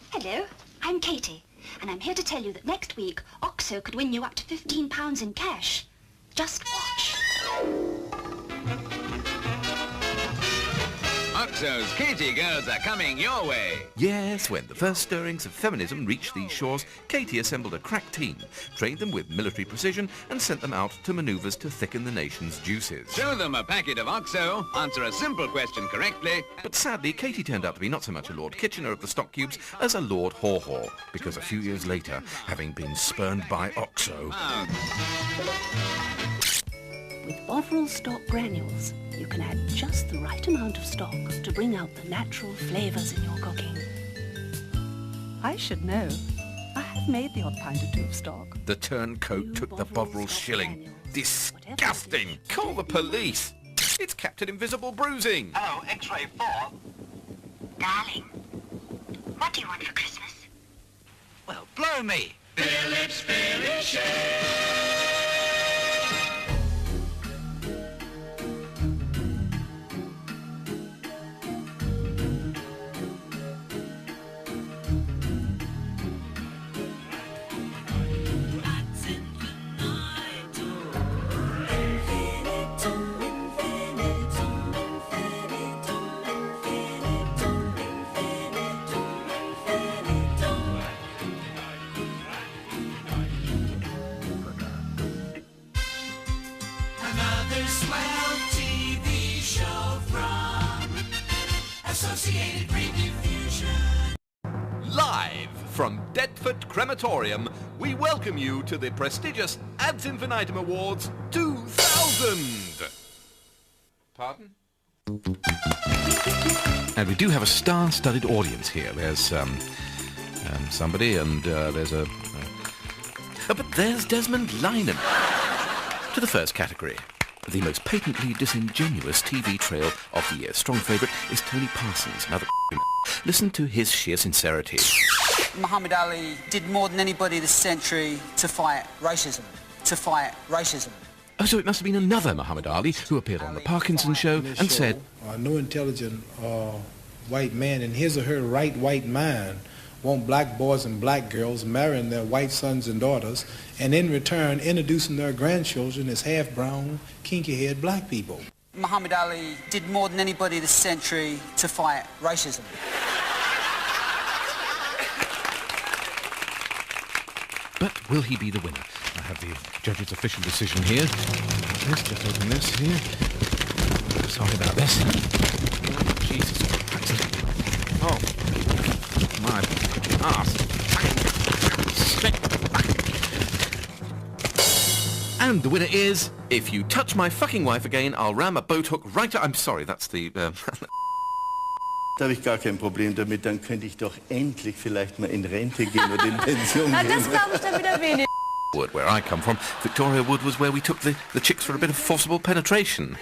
[SPEAKER 4] Hello, I'm Katie, and I'm here to tell you that next week, OXO could win you up to £15 in cash. Just watch.
[SPEAKER 18] OXO's Katie girls are coming your way.
[SPEAKER 9] Yes, when the first stirrings of feminism reached these shores, Katie assembled a crack team, trained them with military precision, and sent them out to manoeuvres to thicken the nation's juices.
[SPEAKER 18] Show them a packet of OXO, answer a simple question correctly.
[SPEAKER 9] But sadly, Katie turned out to be not so much a Lord Kitchener of the stock cubes as a Lord Haw-Haw, because a few years later, having been spurned by OXO...
[SPEAKER 8] With Bovril stock granules, you can add just the right amount of stock to bring out the natural flavours in your cooking.
[SPEAKER 12] I should know. I have made the odd pint or two of stock.
[SPEAKER 9] The turncoat took the Bovril shilling. Disgusting! Call the police! It's Captain Invisible Bruising!
[SPEAKER 13] Hello, X-ray 4.
[SPEAKER 4] Darling, what do you want for Christmas?
[SPEAKER 18] Well, blow me!
[SPEAKER 11] Phillips Finishing. Swell TV show from Associated Rediffusion.
[SPEAKER 9] Live from Deptford Crematorium, we welcome you to the prestigious Ads Infinitum Awards 2000! Pardon? And we do have a star-studded audience here. There's somebody, and there's a... but there's Desmond Lynam. To the first category. The most patently disingenuous TV trail of the year. Strong favourite is Tony Parsons, another Listen to his sheer sincerity.
[SPEAKER 15] Muhammad Ali did more than anybody this century to fight racism.
[SPEAKER 9] Oh, so it must have been another Muhammad Ali who appeared on the Parkinson Show and said,
[SPEAKER 20] no intelligent white man in his or her right white mind want black boys and black girls marrying their white sons and daughters and in return introducing their grandchildren as half-brown, kinky-haired black people.
[SPEAKER 15] Muhammad Ali did more than anybody this century to fight racism.
[SPEAKER 9] But will he be the winner? I have the judge's official decision here. Let's just open this here. Sorry about this. Jesus Christ. Oh, my ass. And the winner is, if you touch my fucking wife again, I'll ram a boat hook right up... I'm sorry, that's the...
[SPEAKER 22] Da habe ich gar kein Problem damit, dann könnte ich doch endlich vielleicht mal in Rente gehen oder in Pension gehen.
[SPEAKER 8] Das glaube ich dann wieder wenig.
[SPEAKER 9] Wood, where I come from, Victoria Wood was where we took the chicks for a bit of forcible penetration.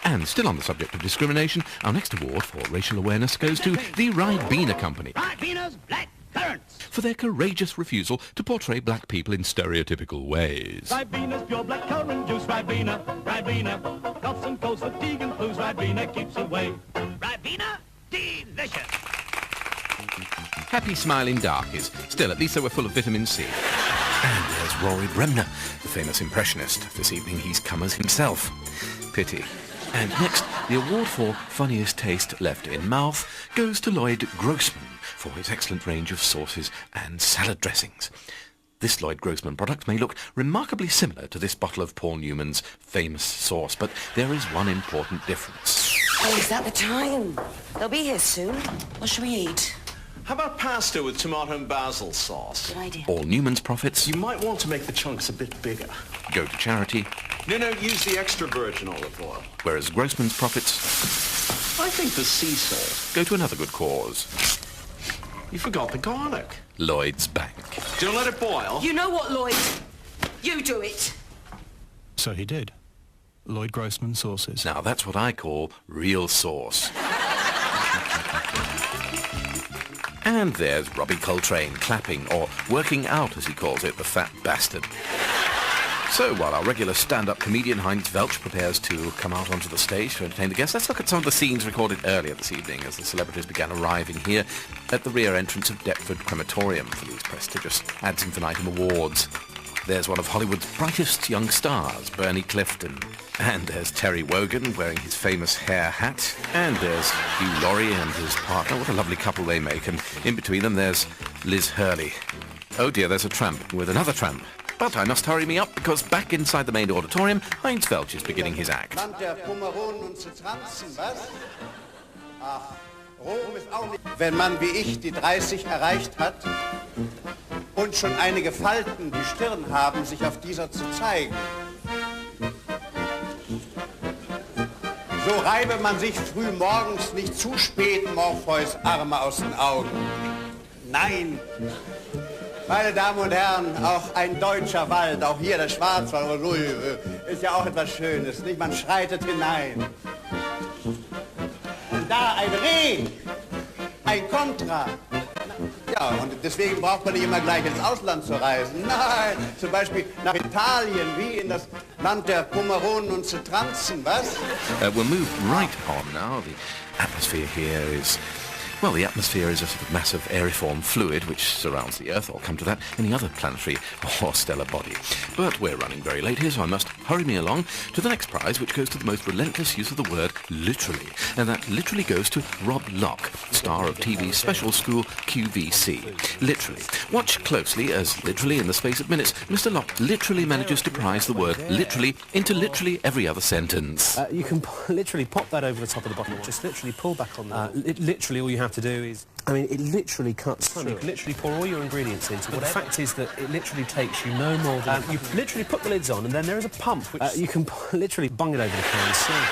[SPEAKER 9] And still on the subject of discrimination, our next award for racial awareness goes to the Ribena Company
[SPEAKER 11] Ribena's Black Currants.
[SPEAKER 9] for their courageous refusal to portray black people in stereotypical ways.
[SPEAKER 11] Ribena's pure black currant juice. Ribena, Ribena. Coughs and colds, fatigue and flus. Ribena keeps away. Ribena, delicious.
[SPEAKER 9] Happy smiling darkies. Still, at least they were full of vitamin C. And there's Rory Bremner, the famous impressionist. This evening he's come as himself. Pity. And next, the award for funniest taste left in mouth goes to Lloyd Grossman for his excellent range of sauces and salad dressings. This Lloyd Grossman product may look remarkably similar to this bottle of Paul Newman's famous sauce, but there is one important difference.
[SPEAKER 3] Oh, is that the time? They'll be here soon. What should we eat?
[SPEAKER 5] How about pasta with tomato and basil sauce?
[SPEAKER 3] Good idea.
[SPEAKER 9] All Newman's profits...
[SPEAKER 5] You might want to make the chunks a bit bigger.
[SPEAKER 9] ...go to charity.
[SPEAKER 5] No, use the extra virgin olive oil.
[SPEAKER 9] Whereas Grossman's profits...
[SPEAKER 5] I think the sea salt.
[SPEAKER 9] ...go to another good cause.
[SPEAKER 5] You forgot the garlic.
[SPEAKER 9] Lloyd's Bank.
[SPEAKER 5] Don't let it boil.
[SPEAKER 3] You know what, Lloyd? You do it.
[SPEAKER 10] So he did. Lloyd Grossman sauces.
[SPEAKER 9] Now that's what I call real sauce. And there's Robbie Coltrane clapping, or working out as he calls it, the fat bastard. So while our regular stand-up comedian Heinz Welch prepares to come out onto the stage to entertain the guests, let's look at some of the scenes recorded earlier this evening as the celebrities began arriving here at the rear entrance of Deptford Crematorium for these prestigious Ads Infinitum Awards. There's one of Hollywood's brightest young stars, Bernie Clifton. And there's Terry Wogan wearing his famous hair hat. And there's Hugh Laurie and his partner. What a lovely couple they make. And in between them there's Liz Hurley. Oh dear, there's a tramp with another tramp. But I must hurry me up because back inside the main auditorium, Heinz Welch is beginning his act.
[SPEAKER 22] Wenn man wie ich die 30 erreicht hat und schon einige Falten die Stirn haben, sich auf dieser zu zeigen. So reibe man sich früh morgens nicht zu spät Morpheus Arme aus den Augen. Nein! Meine Damen und Herren, auch ein deutscher Wald, auch hier der Schwarzwald, ist ja auch etwas Schönes, nicht? Man schreitet hinein. Und da ein Reh, ein Kontra. Ja, und deswegen braucht man nicht immer gleich ins Ausland zu reisen. Nein, zum Beispiel nach Italien, wie in das Land der Pomeronen und Zitranzen, was?
[SPEAKER 9] We'll move right on now. The atmosphere here is... Well, the atmosphere is a sort of massive aeriform fluid which surrounds the Earth, or come to that, any other planetary or stellar body. But we're running very late here, so I must hurry me along to the next prize, which goes to the most relentless use of the word literally. And that literally goes to Rob Locke, star of TV's special school QVC. Literally. Watch closely as literally in the space of minutes, Mr. Locke literally manages to prize the word literally into literally every other sentence.
[SPEAKER 16] You can literally pop that over the top of the bottle. Just literally pull back on that. Literally all you have to do is, I mean, it literally cuts through. You can literally pour all your ingredients into it. But the fact is that it literally takes you no more than... you literally put the lids on and then there is a pump which... you can literally bung it over the can and serve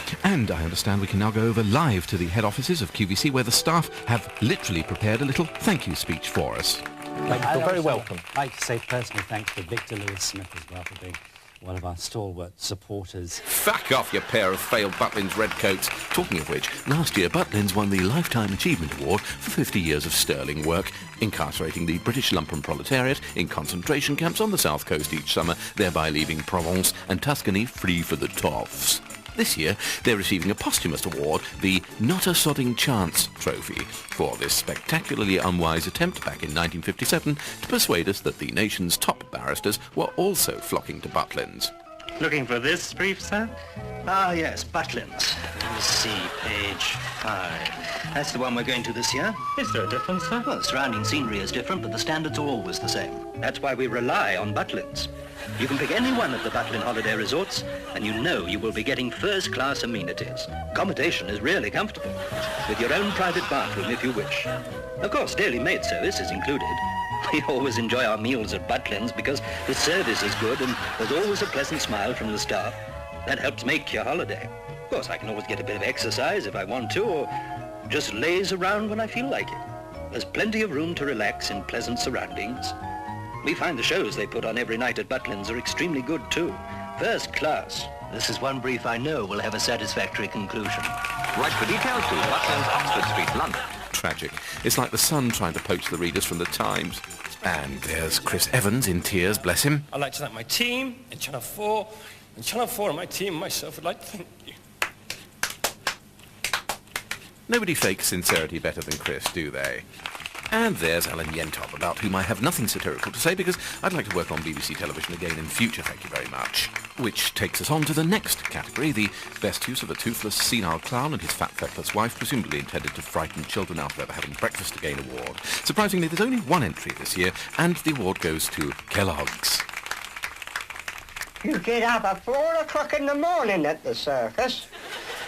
[SPEAKER 16] you.
[SPEAKER 9] And I understand we can now go over live to the head offices of QVC where the staff have literally prepared a little thank you speech for us.
[SPEAKER 19] You're very welcome. I'd like to say personal thanks to Victor Lewis Smith as well for being one of our stalwart supporters.
[SPEAKER 9] Fuck off, you pair of failed Butlins redcoats. Talking of which, last year Butlins won the Lifetime Achievement Award for 50 years of sterling work, incarcerating the British lumpen proletariat in concentration camps on the south coast each summer, thereby leaving Provence and Tuscany free for the toffs. This year, they're receiving a posthumous award, the Not a Sodding Chance Trophy, for this spectacularly unwise attempt back in 1957 to persuade us that the nation's top barristers were also flocking to Butlins.
[SPEAKER 24] Looking for this brief, sir? Ah, yes, Butlins. Let's see, page 5. That's the one we're going to this year. Is there a difference, sir? Well, the surrounding scenery is different, but the standards are always the same. That's why we rely on Butlins. You can pick any one of the Butlin holiday resorts, and you know you will be getting first-class amenities. Accommodation is really comfortable, with your own private bathroom if you wish. Of course, daily maid service is included. We always enjoy our meals at Butlins because the service is good and there's always a pleasant smile from the staff. That helps make your holiday. Of course, I can always get a bit of exercise if I want to, or just laze around when I feel like it. There's plenty of room to relax in pleasant surroundings. We find the shows they put on every night at Butlins are extremely good too. First class. This is one brief I know will have a satisfactory conclusion.
[SPEAKER 9] Write for details to Butlins, Oxford Street, London. Tragic. It's like the Sun trying to poach the readers from the Times. And there's Chris Evans in tears, bless him.
[SPEAKER 2] I'd like to thank my team and Channel 4. And Channel 4 and my team and myself would like to thank you.
[SPEAKER 9] Nobody fakes sincerity better than Chris, do they? And there's Alan Yentop, about whom I have nothing satirical to say because I'd like to work on BBC television again in future, thank you very much. Which takes us on to the next category, the best use of a toothless, senile clown and his fat, feckless wife, presumably intended to frighten children out of ever having breakfast again award. Surprisingly, there's only one entry this year, and the award goes to Kellogg's.
[SPEAKER 6] You get up at 4 o'clock in the morning at the circus,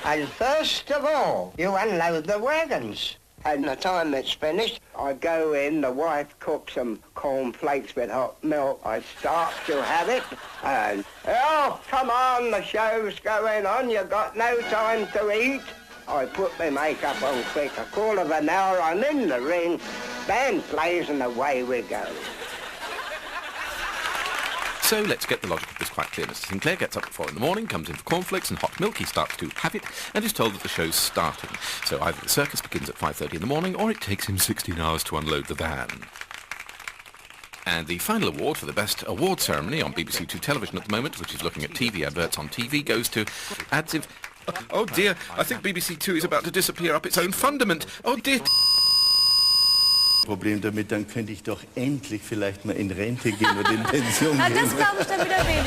[SPEAKER 6] and first of all, you unload the wagons. And the time it's finished, I go in, the wife cooks some cornflakes with hot milk. I start to have it, and, oh, come on, the show's going on, you got no time to eat. I put my makeup on quick, a quarter of an hour, I'm in the ring, band plays and away we go.
[SPEAKER 9] So let's get the logic of this quite clear. Mr. Sinclair gets up at 4 in the morning, comes in for cornflakes and hot milk. He starts to have it and is told that the show's starting. So either the circus begins at 5:30 in the morning or it takes him 16 hours to unload the van. And the final award for the best award ceremony on BBC Two television at the moment, which is looking at TV adverts on TV, goes to Ads If... Oh dear, I think BBC Two is about to disappear up its own fundament. Oh dear...
[SPEAKER 7] Problem damit, dann könnte ich doch endlich vielleicht mal in Rente gehen oder in Pension gehen.
[SPEAKER 14] Das glaube ich dann wieder wenig.